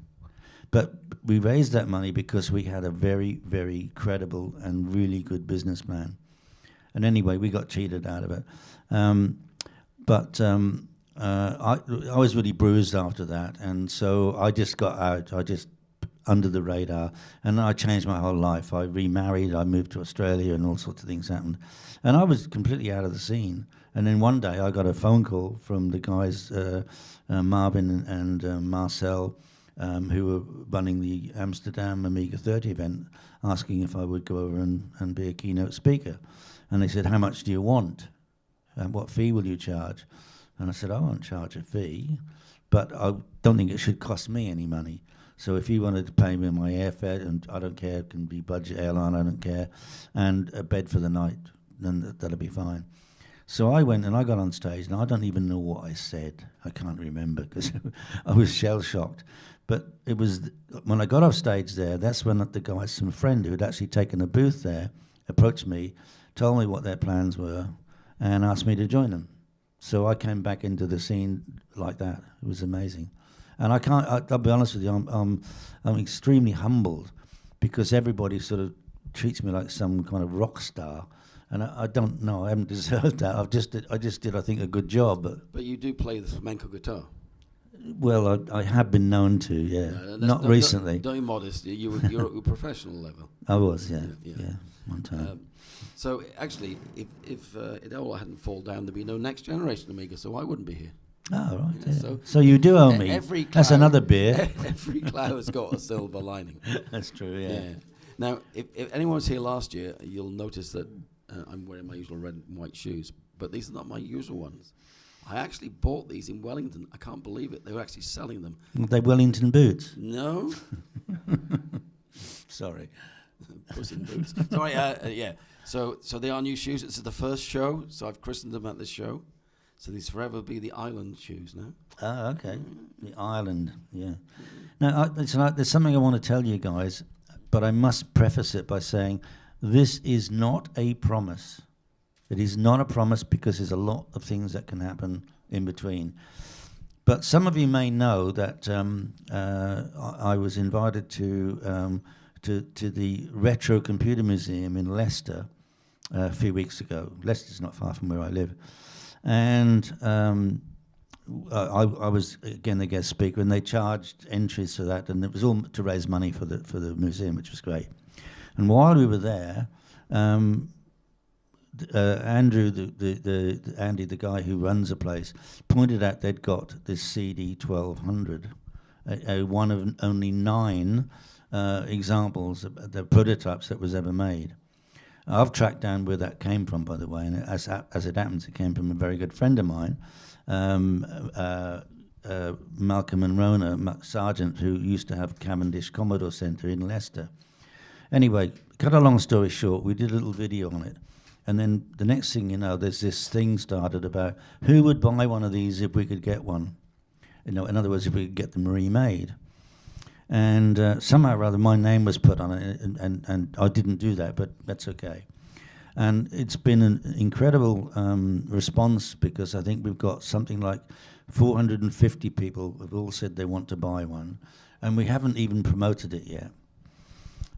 Speaker 3: but we raised that money because we had a very, very credible and really good business plan. And anyway, we got cheated out of it. But I was really bruised after that, and so I just got out. I just under the radar, and I changed my whole life. I remarried. I moved to Australia, and all sorts of things happened. And I was completely out of the scene. And then one day, I got a phone call from the guys, Marvin and Marcel, who were running the Amsterdam Amiga 30 event, asking if I would go over and be a keynote speaker. And they said, "How much do you want? And what fee will you charge?" And I said, "I won't charge a fee, but I don't think it should cost me any money. So if you wanted to pay me my airfare, and I don't care, it can be budget airline, I don't care, and a bed for the night, then that'll be fine." So I went and I got on stage, and I don't even know what I said. I can't remember because I was shell-shocked. But it was when I got off stage there, that's when the guy, some friend who had actually taken a booth there, approached me, told me what their plans were, and asked me to join them. So I came back into the scene like that. It was amazing. And I'll be honest with you, I'm extremely humbled because everybody sort of treats me like some kind of rock star. And I don't know, I haven't deserved that. I just did, I think, a good job.
Speaker 2: But you do play the flamenco guitar.
Speaker 3: Well, I have been known to, yeah. Not recently.
Speaker 2: Don't be modest. You're at a professional level.
Speaker 3: I was, yeah, one time.
Speaker 2: So actually, if Idola hadn't fallen down, there'd be no next generation Amiga, so I wouldn't be here.
Speaker 3: Oh, right.
Speaker 2: Yeah,
Speaker 3: Yeah. So you do owe me. That's another beer.
Speaker 2: Every cloud's got a silver lining.
Speaker 3: That's true, yeah.
Speaker 2: Now, if anyone was here last year, you'll notice that I'm wearing my usual red and white shoes, but these are not my usual ones. I actually bought these in Wellington. I can't believe it. They were actually selling them.
Speaker 3: Were they Wellington boots?
Speaker 2: No.
Speaker 3: Sorry.
Speaker 2: Puss in Boots. Sorry, yeah. So they are new shoes. This is the first show, so I've christened them at this show. So these forever be the Island shoes now.
Speaker 3: Oh, okay. The Ireland, yeah. Now, there's something I want to tell you guys, but I must preface it by saying this is not a promise. It is not a promise because there's a lot of things that can happen in between. But some of you may know that I was invited to the Retro Computer Museum in Leicester a few weeks ago. Leicester's not far from where I live. And I was, again, the guest speaker, and they charged entries for that, and it was all to raise money for the museum, which was great. And while we were there, Andrew, Andy, the guy who runs the place, pointed out they'd got this CD 1200, one of only 9 examples, the prototypes that was ever made. I've tracked down where that came from, by the way, and as it happens, it came from a very good friend of mine, Malcolm and Rona Sargent, who used to have Cavendish Commodore Centre in Leicester. Anyway, cut a long story short, we did a little video on it. And then the next thing you know, there's this thing started about who would buy one of these if we could get one. In other words, if we could get them remade. And somehow or other, my name was put on it, and I didn't do that, but that's okay. And it's been an incredible response because I think we've got something like 450 people have all said they want to buy one, and we haven't even promoted it yet.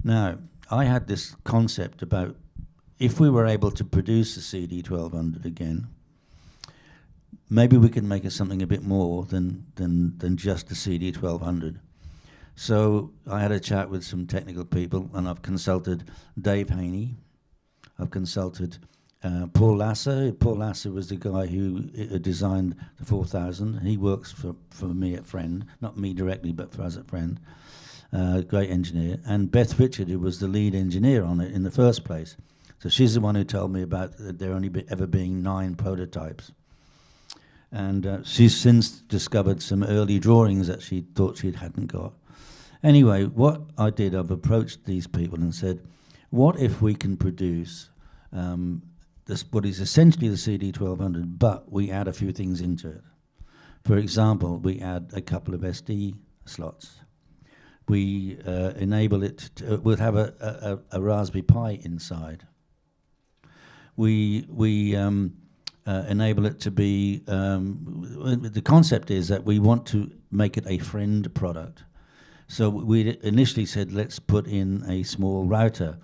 Speaker 3: Now, I had this concept about if we were able to produce a CD 1200 again, maybe we could make it something a bit more than just a CD 1200. So I had a chat with some technical people, and I've consulted Dave Haney. I've consulted Paul Lasser. Paul Lasser was the guy who designed the 4000. He works for me at Friend, not me directly, but for us at Friend. Great engineer. And Beth Richard, who was the lead engineer on it in the first place. So she's the one who told me about there only ever being 9 prototypes. And she's since discovered some early drawings that she thought she hadn't got. Anyway, what I did, I've approached these people and said, what if we can produce what is essentially the CD 1200, but we add a few things into it. For example, we add a couple of SD slots. We enable it we'll have a Raspberry Pi inside. We enable it to be, the concept is that we want to make it a Friend product. So we initially said, let's put in a small router.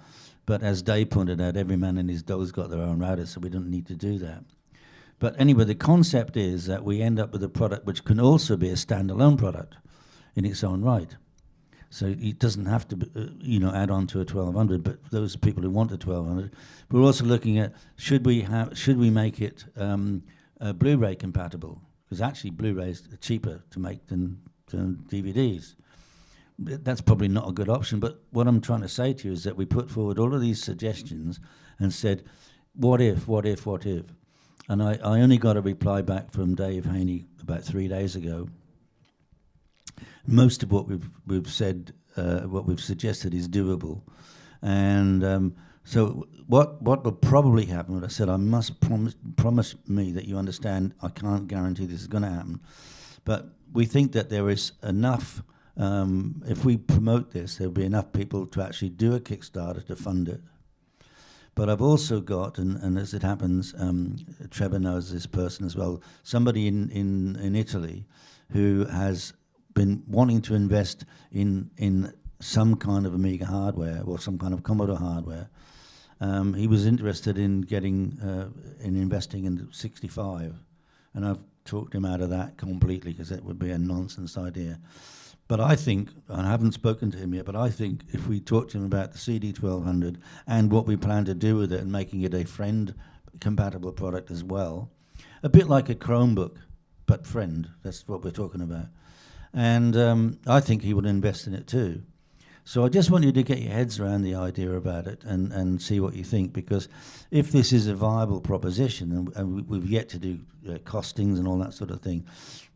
Speaker 3: But as Dave pointed out, every man and his dog's got their own router, so we don't need to do that. But anyway, the concept is that we end up with a product which can also be a standalone product in its own right. So it doesn't have to, add on to a 1200. But those people who want a 1200, we're also looking at should we make it Blu-ray compatible? Because actually, Blu-rays are cheaper to make than DVDs. That's probably not a good option. But what I'm trying to say to you is that we put forward all of these suggestions and said, what if? And I only got a reply back from Dave Haney about 3 days ago. Most of what we've said, what we've suggested is doable. And So what will probably happen, what I said, I must promise me that you understand I can't guarantee this is going to happen. But we think that there is enough, if we promote this, there'll be enough people to actually do a Kickstarter to fund it. But I've also got, and as it happens, Trevor knows this person as well, somebody in Italy who has been wanting to invest in some kind of Amiga hardware or some kind of Commodore hardware. He was interested in investing in 65, and I've talked him out of that completely because it would be a nonsense idea. But I think, and I haven't spoken to him yet, but I think if we talk to him about the CD1200 and what we plan to do with it and making it a friend-compatible product as well, a bit like a Chromebook, but friend, that's what we're talking about. And I think he would invest in it too. So I just want you to get your heads around the idea about it and see what you think, because if this is a viable proposition, and we've yet to do costings and all that sort of thing,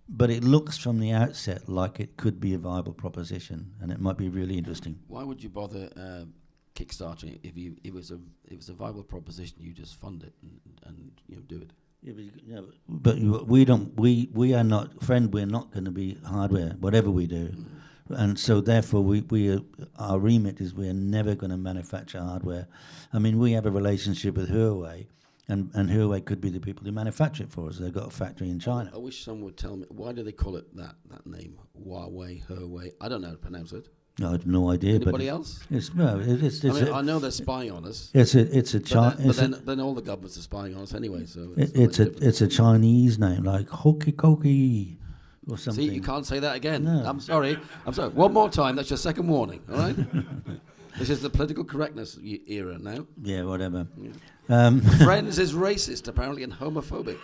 Speaker 3: but it looks from the outset like it could be a viable proposition, and it might be really interesting.
Speaker 2: Why would you bother Kickstarting if it was a viable proposition? You just fund it and do it.
Speaker 3: Yeah, but we don't. We are not, friend. We're not going to be hardware, whatever we do, and so therefore our remit is we're never going to manufacture hardware. I mean, we have a relationship with Huawei. And Huawei could be the people who manufacture it for us. They've got a factory in China.
Speaker 2: I wish someone would tell me, why do they call it that name? Huawei, Huawei. I don't know how to pronounce it.
Speaker 3: No, I have no idea.
Speaker 2: Anybody else? I know they're spying on us.
Speaker 3: It's a
Speaker 2: then all the governments are spying on us anyway. So
Speaker 3: it's a Chinese name, like Hoki Koki or something.
Speaker 2: See, you can't say that again.
Speaker 3: No.
Speaker 2: I'm sorry. One more time. That's your second warning. All right. This is the political correctness era now.
Speaker 3: Yeah, whatever.
Speaker 2: Yeah. Friends is racist, apparently, and homophobic.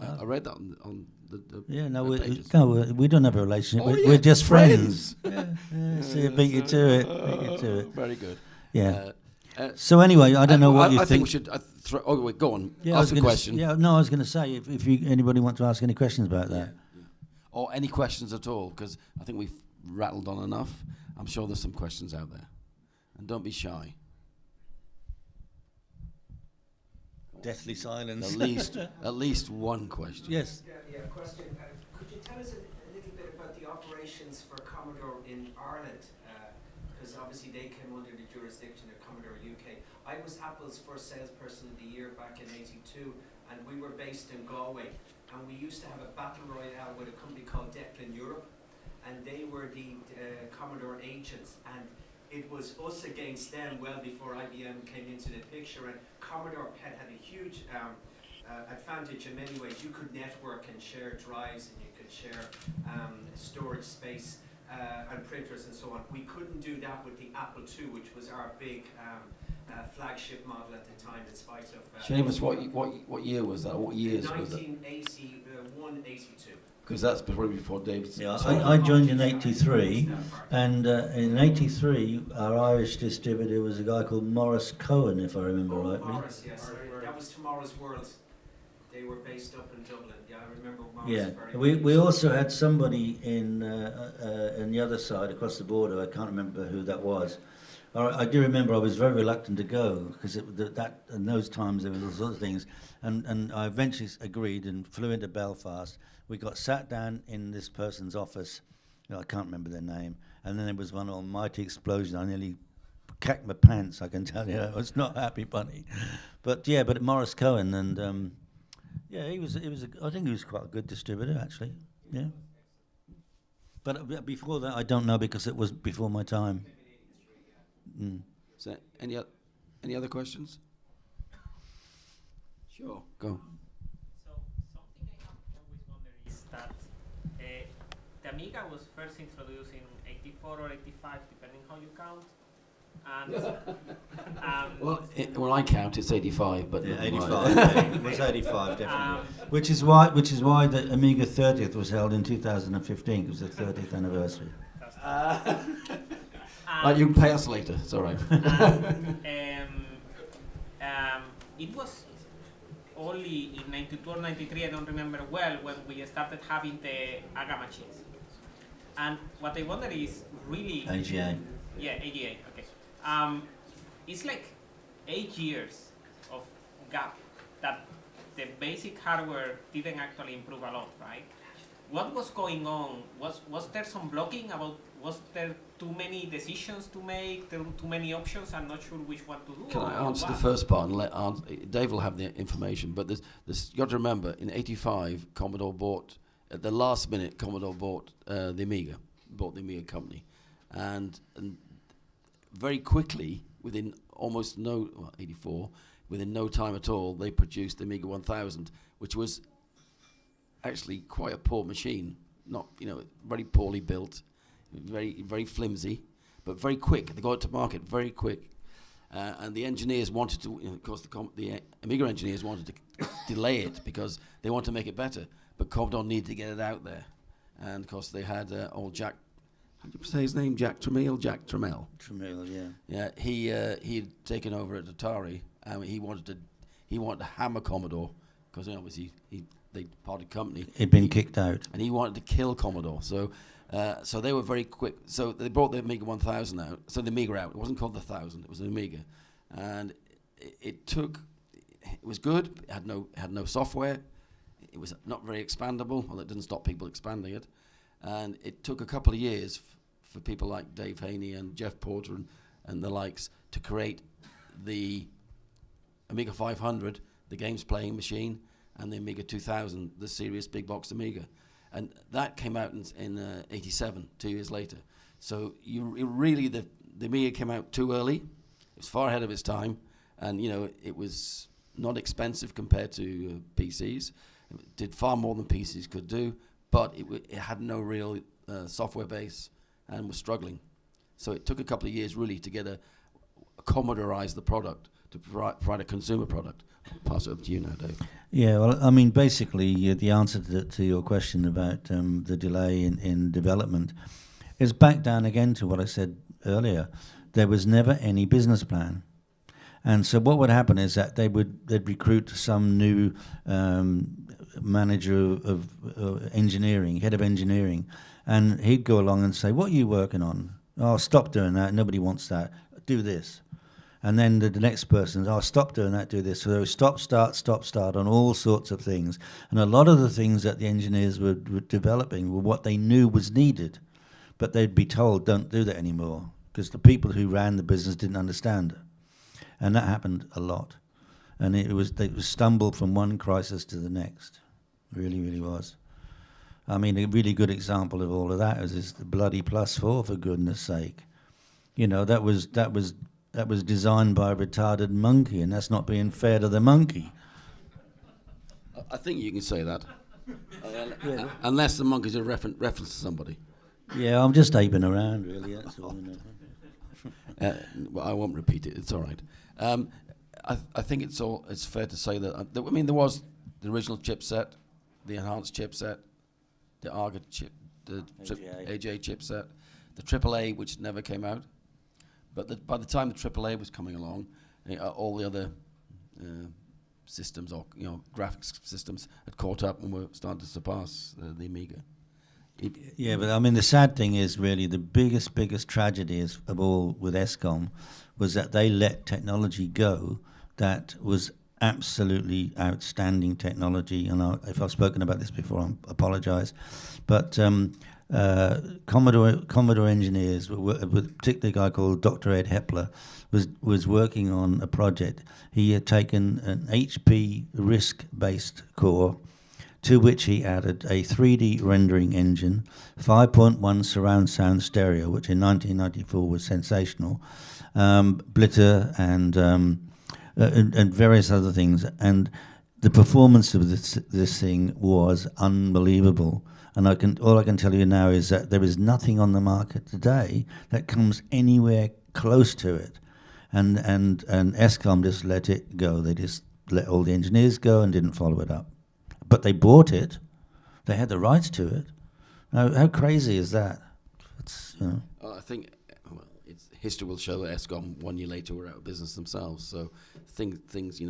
Speaker 2: I read that on the
Speaker 3: yeah, no,
Speaker 2: pages.
Speaker 3: we don't have a relationship.
Speaker 2: Oh,
Speaker 3: we're just friends.
Speaker 2: friends.
Speaker 3: See, beat you to it.
Speaker 2: Very good.
Speaker 3: Yeah. So anyway, I don't know what you think.
Speaker 2: I think we should. Go on.
Speaker 3: Yeah,
Speaker 2: ask a question.
Speaker 3: I was going to say if anybody wants to ask any questions about that,
Speaker 2: or any questions at all, because I think we've rattled on enough. I'm sure there's some questions out there, and don't be shy.
Speaker 3: Deathly silence.
Speaker 2: At least one question.
Speaker 3: Yes.
Speaker 4: Yeah, question. Could you tell us a little bit about the operations for Commodore in Ireland? Because obviously they came under the jurisdiction of Commodore UK. I was Apple's first salesperson of the year back in '82, and we were based in Galway. And we used to have a battle royale with a company called Declan Europe, and they were the Commodore agents. And it was us against them well before IBM came into the picture, and Commodore PET had a huge advantage in many ways. You could network and share drives, and you could share storage space and printers and so on. We couldn't do that with the Apple II, which was our big flagship model at the time, in spite of...
Speaker 2: Seamus, what year was that? What years was it?
Speaker 4: 1981, 82.
Speaker 2: Because that's probably before David's...
Speaker 3: Yeah, I joined in '83, and in '83 our Irish distributor was a guy called Morris Cohen, if I remember rightly.
Speaker 4: Morris, yes. That was Tomorrow's World. They were based up in Dublin. Yeah, I remember Morris very
Speaker 3: we also had somebody in the other side, across the border. I can't remember who that was. I do remember I was very reluctant to go, because in those times there were all sorts of things, and I eventually agreed and flew into Belfast. We got sat down in this person's office, I can't remember their name, and then there was one almighty explosion. I nearly cacked my pants, I can tell you. I was not happy bunny. But Morris Cohen, and I think he was quite a good distributor, actually. Yeah. But before that, I don't know, because it was before my time.
Speaker 2: So, any other questions? Sure, go.
Speaker 5: So something I have always wondered is that the Amiga was first introduced in '84 or '85, depending how you count. And
Speaker 2: Well, when I count, it's 85, but
Speaker 3: yeah, 85. It was 85, definitely. Which is why the Amiga 30th was held in 2015, because it's the 30th anniversary.
Speaker 2: Right, you can pay us later. It's all right.
Speaker 5: It was only in '92 or '93, I don't remember well, when we started having the AGA machines. And what I wonder is really...
Speaker 3: AGA.
Speaker 5: Yeah, AGA, okay. It's like 8 years of gap that the basic hardware didn't actually improve a lot, right? What was going on? Was there some blocking about? Was there too many decisions to make? Too many options? I'm not sure which one to do.
Speaker 2: Can I answer the first part and let Dave will have the information? But you got to remember, in '85, Commodore bought at the last minute. Commodore bought the Amiga, bought the Amiga company, and very quickly, within almost '84, within no time at all, they produced the Amiga 1000, which was actually quite a poor machine, not very poorly built, very flimsy, but very quick. They got it to market very quick, and the engineers wanted to. Of course, the Amiga engineers wanted to delay it because they wanted to make it better, but Commodore needed to get it out there, and of course they had old Jack. How do you say his name? Jack Tramiel. Jack Trammell.
Speaker 3: Trammell, yeah.
Speaker 2: Yeah, he had taken over at Atari, and he wanted to hammer Commodore because obviously they parted company.
Speaker 3: He'd been kicked out,
Speaker 2: and he wanted to kill Commodore. So they were very quick. So they brought the Amiga 1000 out. So the Amiga out. It wasn't called the 1000. It was an Amiga, and it was good. It had no software. It was not very expandable. Well, it didn't stop people expanding it, and it took a couple of years for people like Dave Haney and Jeff Porter and the likes to create the Amiga 500, the games playing machine, and the Amiga 2000, the serious big box Amiga. And that came out in '87, 2 years later. So the Amiga came out too early. It was far ahead of its time, and it was not expensive compared to PCs. It did far more than PCs could do, but it had no real software base and was struggling. So it took a couple of years really to get Commodorize the product, to provide a consumer product. I'll pass it over to you now, Dave.
Speaker 3: Yeah, well, I mean, basically, the answer to your question about the delay in development is back down again to what I said earlier. There was never any business plan. And so what would happen is that they'd recruit some new manager of engineering, head of engineering, and he'd go along and say, "What are you working on?" "Oh, stop doing that. Nobody wants that. Do this." And then the next person, "Oh, stop doing that, do this." So there was stop, start on all sorts of things. And a lot of the things that the engineers were developing were what they knew was needed. But they'd be told, "Don't do that anymore," because the people who ran the business didn't understand it. And that happened a lot. And they stumbled from one crisis to the next. Really, really was. I mean, a really good example of all of that is the bloody +4, for goodness sake. That was designed by a retarded monkey, and that's not being fair to the monkey.
Speaker 2: I think you can say that. Unless the monkey's a reference to somebody.
Speaker 3: Yeah, I'm just aping around, really. That's all.
Speaker 2: Well, I won't repeat it. It's all right. I think it's fair to say that. There was the original chipset, the enhanced chipset, the ARGA chip, the AJ chipset, the AAA, which never came out. But by the time the AAA was coming along, all the other systems or graphics systems had caught up and were starting to surpass the Amiga.
Speaker 3: Yeah, but I mean the sad thing is really the biggest tragedy of all with ESCOM was that they let technology go that was absolutely outstanding technology. And if I've spoken about this before, I apologise. But Commodore engineers, with particularly a guy called Dr. Ed Hepler, was working on a project. He had taken an HP RISC-based core, to which he added a 3D rendering engine, 5.1 surround sound stereo, which in 1994 was sensational, Blitter and various other things. And the performance of this thing was unbelievable. And all I can tell you now is that there is nothing on the market today that comes anywhere close to it. And ESCOM just let it go. They just let all the engineers go and didn't follow it up. But they bought it. They had the rights to it. Now, how crazy is that?
Speaker 2: I think history will show that ESCOM 1 year later were out of business themselves. So things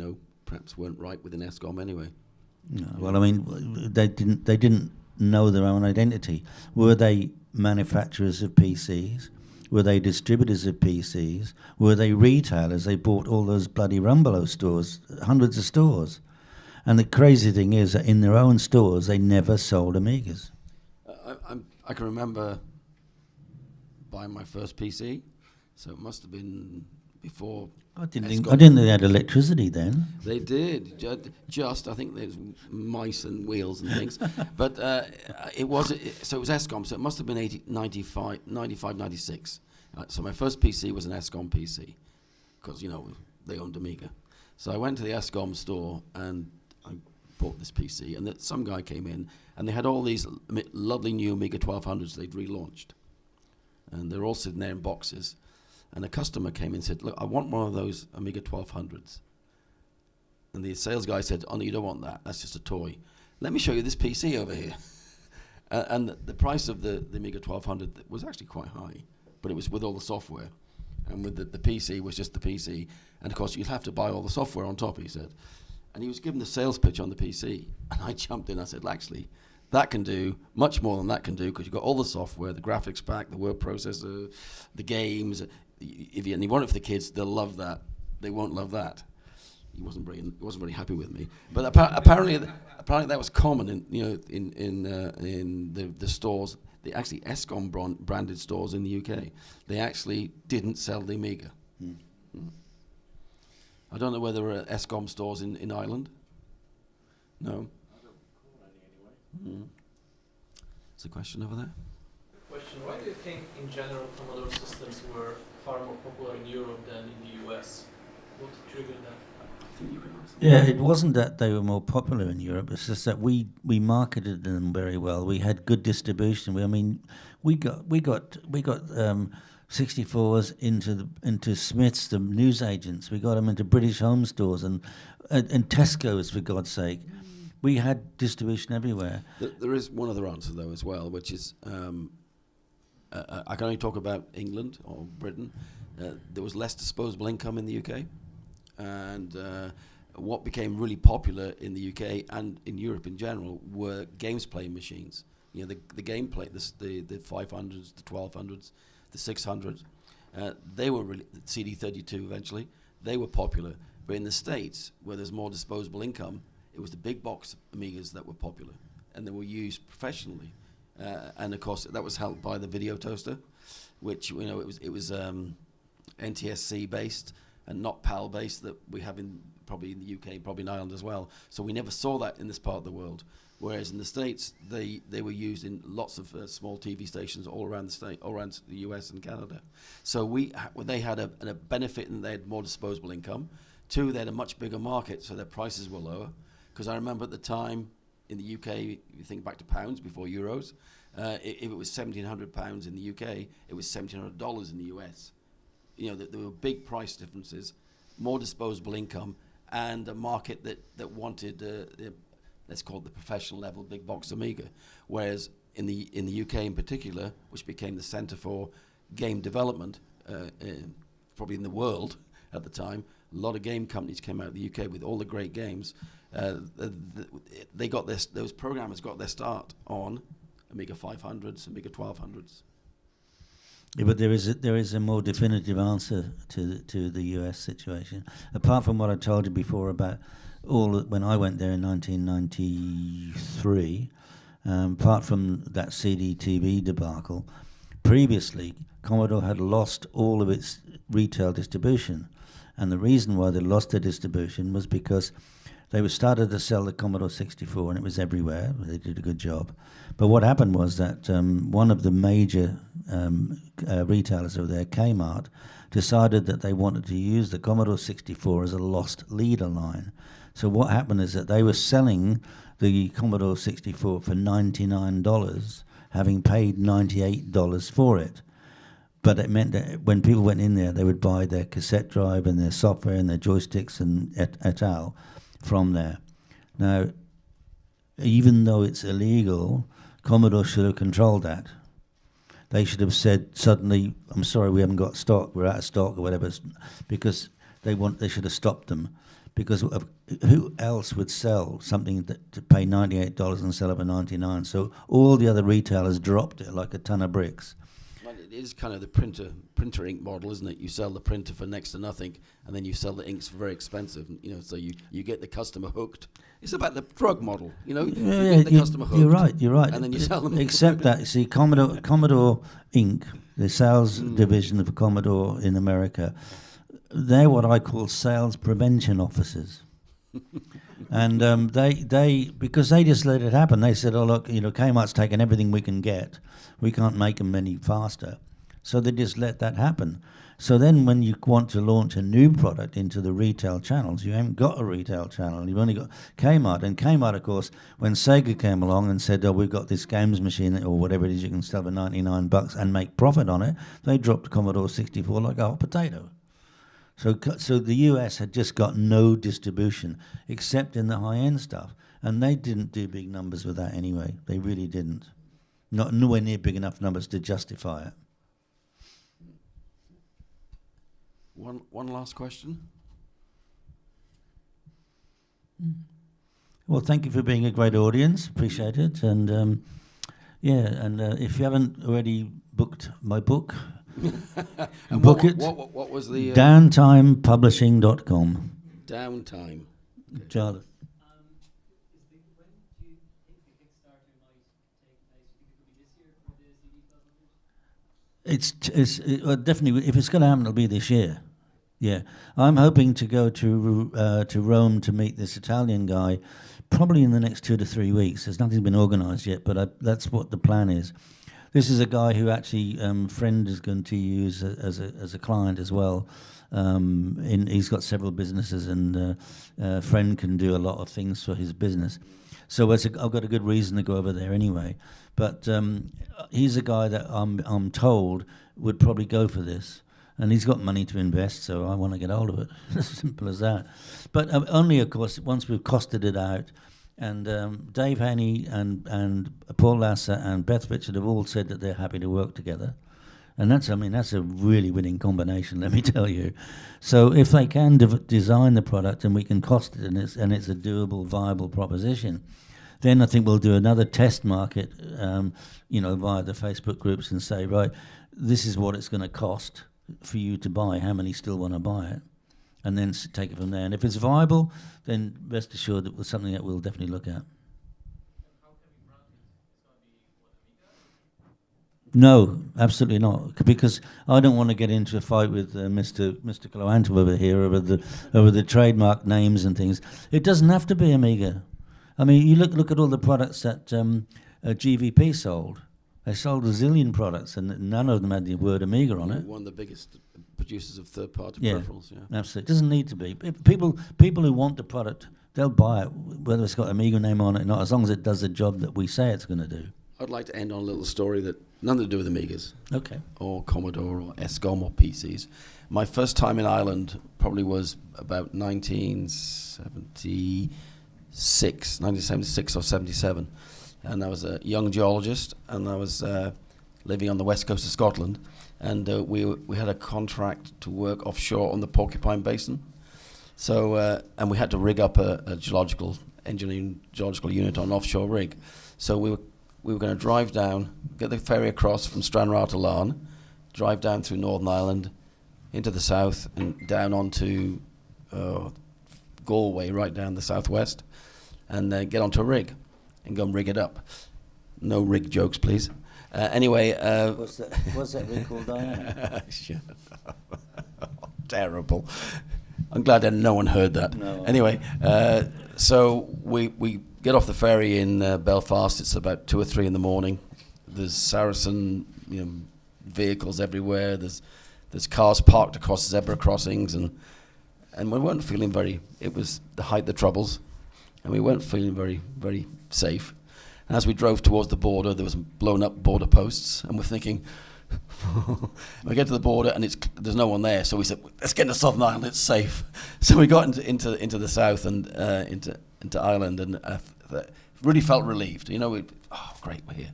Speaker 2: perhaps weren't right within ESCOM anyway.
Speaker 3: No, well, I mean, they didn't know their own identity. Were they manufacturers of PCs? Were they distributors of PCs? Were they retailers? They bought all those bloody Rumbelow stores, hundreds of stores. And the crazy thing is that in their own stores, they never sold Amigas.
Speaker 2: I can remember buying my first PC, so it must have been before.
Speaker 3: I didn't think they had electricity then.
Speaker 2: They did. Just I think there's mice and wheels and things. But it was ESCOM, so it must have been 95, 96. So my first PC was an ESCOM PC, because, they owned Amiga. So I went to the ESCOM store and I bought this PC, and some guy came in, and they had all these lovely new Amiga 1200s they'd relaunched. And they're all sitting there in boxes. And a customer came in and said, look, I want one of those Amiga 1200s. And the sales guy said, oh, no, you don't want that. That's just a toy. Let me show you this PC over here. And the price of the Amiga 1200 was actually quite high, but it was with all the software. And with the PC was just the PC. And, of course, you'd have to buy all the software on top, he said. And he was given the sales pitch on the PC. And I jumped in. I said, well, actually, that can do much more than that can do, because you've got all the software, the graphics pack, the word processor, the games. And you want it for the kids, they'll love that. They won't love that. He wasn't very happy with me. But apparently that was common in the stores. The actually ESCOM branded stores in the UK. They actually didn't sell the Amiga. I don't know whether there are ESCOM stores in Ireland. No.
Speaker 6: I don't recall any anyway.
Speaker 2: There's a question over there.
Speaker 6: Question: why do you think, in general, Commodore systems were far more popular in Europe than in the US? What triggered that?
Speaker 3: Yeah, it wasn't that they were more popular in Europe. It's just that we marketed them very well. We had good distribution. We got 64s into Smiths, the newsagents. We got them into British Home Stores and Tesco's, for God's sake. We had distribution everywhere.
Speaker 2: There is one other answer, though, as well, which is I can only talk about England or Britain. There was less disposable income in the UK, and what became really popular in the UK and in Europe in general were games playing machines. The gameplay, the 500s, the 1200s, the 600s. They were really, CD32 eventually. They were popular, but in the States, where there's more disposable income, it was the big box Amigas that were popular, and they were used professionally. And of course, that was helped by the video toaster, which it was NTSC based and not PAL based that we have probably in the UK, probably in Ireland as well. So we never saw that in this part of the world. Whereas in the States, they were used in lots of small TV stations all around the US and Canada. So they had a benefit in that they had more disposable income. Two, they had a much bigger market, so their prices were lower. Because I remember at the time in the UK, if you think back to pounds before euros, if it was £1,700 in the UK, it was $1,700 in the US. There were big price differences, more disposable income, and a market that wanted, let's call it the professional level big box Amiga. Whereas in the UK in particular, which became the centre for game development, probably in the world at the time, a lot of game companies came out of the UK with all the great games. They got those programmers got their start on Amiga 500s, Amiga 1200s.
Speaker 3: Yeah, but there is a more definitive answer to the US situation. Apart from what I told you before about when I went there in 1993, apart from that CD-TV debacle, previously Commodore had lost all of its retail distribution. And the reason why they lost their distribution was because they started to sell the Commodore 64, and it was everywhere. They did a good job. But what happened was that one of the major retailers over there, Kmart, decided that they wanted to use the Commodore 64 as a lost leader line. So what happened is that they were selling the Commodore 64 for $99, having paid $98 for it. But it meant that when people went in there, they would buy their cassette drive and their software and their joysticks and et al. From there. Now, even though it's illegal, Commodore should have controlled that. They should have said suddenly, I'm sorry, we haven't got stock, we're out of stock or whatever, because they should have stopped them. Because who else would sell something to pay $98 and sell it for $99? So all the other retailers dropped it like a ton of bricks.
Speaker 2: is kind of the printer ink model, isn't it? You sell the printer for next to nothing, and then you sell the inks for very expensive. You know, so you get the customer hooked. It's about the drug model, you know. You get the customer hooked.
Speaker 3: You're right.
Speaker 2: And then you sell them.
Speaker 3: Except that, you see, Commodore Inc., the sales division of Commodore in America, they're what I call sales prevention officers. And they because they just let it happen. They said, "Oh look, you know, Kmart's taken everything we can get. We can't make them any faster." So they just let that happen. So then, when you want to launch a new product into the retail channels, you haven't got a retail channel. You've only got Kmart. And Kmart, of course, when Sega came along and said, "Oh, we've got this games machine or whatever it is you can sell for $99 and make profit on it," they dropped Commodore 64 like a hot potato. So the US had just got no distribution except in the high-end stuff, and they didn't do big numbers with that anyway. They really didn't. Nowhere near big enough numbers to justify it.
Speaker 2: One last question.
Speaker 3: Well, thank you for being a great audience. Appreciate it. And if you haven't already booked my book, book it.
Speaker 2: What was the
Speaker 3: downtimepublishing.com.
Speaker 2: Downtime?
Speaker 3: Charlie. It's definitely, if it's going to happen, it'll be this year. Yeah, I'm hoping to go to Rome to meet this Italian guy, probably in the next 2 to 3 weeks. There's nothing been organised yet, but that's what the plan is. This is a guy who actually Friend is going to use as a client as well. He's got several businesses, and Friend can do a lot of things for his business. So I've got a good reason to go over there anyway. But he's a guy that I'm told would probably go for this. And he's got money to invest, so I want to get hold of it. As simple as that. But only, of course, once we've costed it out. And Dave Haney and Paul Lasser and Beth Richard have all said that they're happy to work together. And that's a really winning combination, let me tell you. So if they can design the product and we can cost it and it's a doable, viable proposition, then I think we'll do another test market, via the Facebook groups and say, right, this is what it's going to cost for you to buy. How many still want to buy it? And then take it from there. And if it's viable, then rest assured that it's something that we'll definitely look at. No, absolutely not. Because I don't want to get into a fight with Mr. Cloanto over here over the trademark names and things. It doesn't have to be Amiga. I mean, you look at all the products that GVP sold. They sold a zillion products, and none of them had the word Amiga on it.
Speaker 2: One of the biggest producers of third-party peripherals. Yeah,
Speaker 3: absolutely. It doesn't need to be. If people who want the product, they'll buy it, whether it's got Amiga name on it or not, as long as it does the job that we say it's going to do.
Speaker 2: I'd like to end on a little story that nothing to do with Amigas.
Speaker 3: Okay. Or
Speaker 2: Commodore or ESCOM or PCs. My first time in Ireland probably was about 1976 or 77. And I was a young geologist, and I was living on the west coast of Scotland. And we had a contract to work offshore on the Porcupine Basin. So, and we had to rig up a geological unit on an offshore rig. So we were going to drive down, get the ferry across from Stranraer to Larne, drive down through Northern Ireland, into the south, and down onto Galway, right down the southwest, and get onto a rig and go and rig it up. No rig jokes, please. Anyway.
Speaker 3: What's that rig called, Diana?
Speaker 2: Terrible. I'm glad that no one heard that.
Speaker 3: No.
Speaker 2: Anyway, so we get off the ferry in Belfast. It's about 2 or 3 in the morning. There's Saracen, vehicles everywhere. There's cars parked across zebra crossings, and we weren't feeling very. It was the height of the Troubles, and we weren't feeling very, very safe. And as we drove towards the border, there was blown up border posts, and we're thinking. We get to the border and there's no one there, so we said, let's get into Southern Ireland, it's safe. So we got into the south and into Ireland, and really felt relieved. Great, we're here.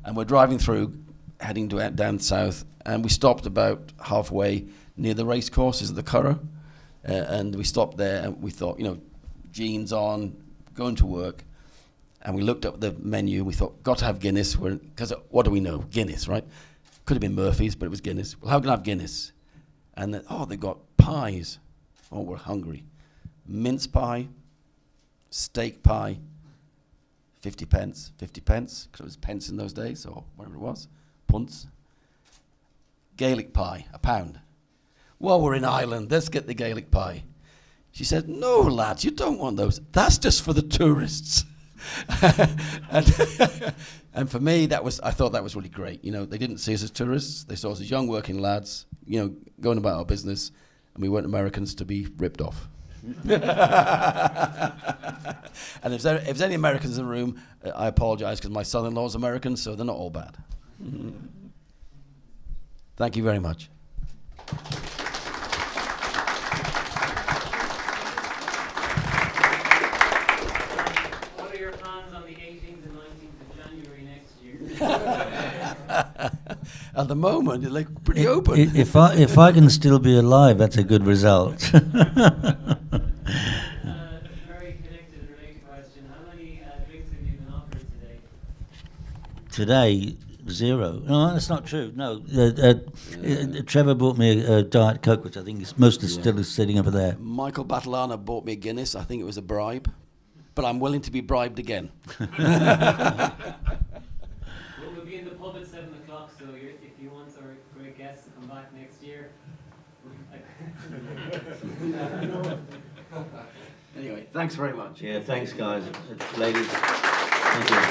Speaker 2: And we're driving through, heading down south, and we stopped about halfway near the race courses at the Curragh, and we stopped there, and we thought, jeans on, going to work, and we looked up the menu, we thought, got to have Guinness, because what do we know? Guinness, right? Could have been Murphy's, but it was Guinness. Well, how can I have Guinness? And then, they've got pies. Oh, we're hungry. Mince pie, steak pie, 50 pence, because it was pence in those days, or whatever it was, punts. Gaelic pie, £1. Well, we're in Ireland, let's get the Gaelic pie. She said, no, lads, you don't want those. That's just for the tourists. and for me, I thought that was really great. You know, they didn't see us as tourists. They saw us as young working lads, you know, going about our business, and we weren't Americans to be ripped off. And if there's any Americans in the room, I apologize because my son-in-law's American, so they're not all bad. Thank you very much.
Speaker 5: What are your plans on the 18th and 19th of January next year?
Speaker 2: At the moment, you're like pretty open.
Speaker 3: If I can still be alive, that's a good result.
Speaker 5: Very connected and related question. How many drinks have you been offered today?
Speaker 3: Today, 0. No, that's not true. No, Trevor bought me a Diet Coke, which I think is still sitting over there.
Speaker 2: Michael Batalana bought me a Guinness. I think it was a bribe, but I'm willing to be bribed again.
Speaker 5: We'll be in the pub at 7 o'clock, so if you want our great guests to come back next year.
Speaker 2: Anyway, thanks very much.
Speaker 3: Yeah, thanks, guys. Ladies, thank you.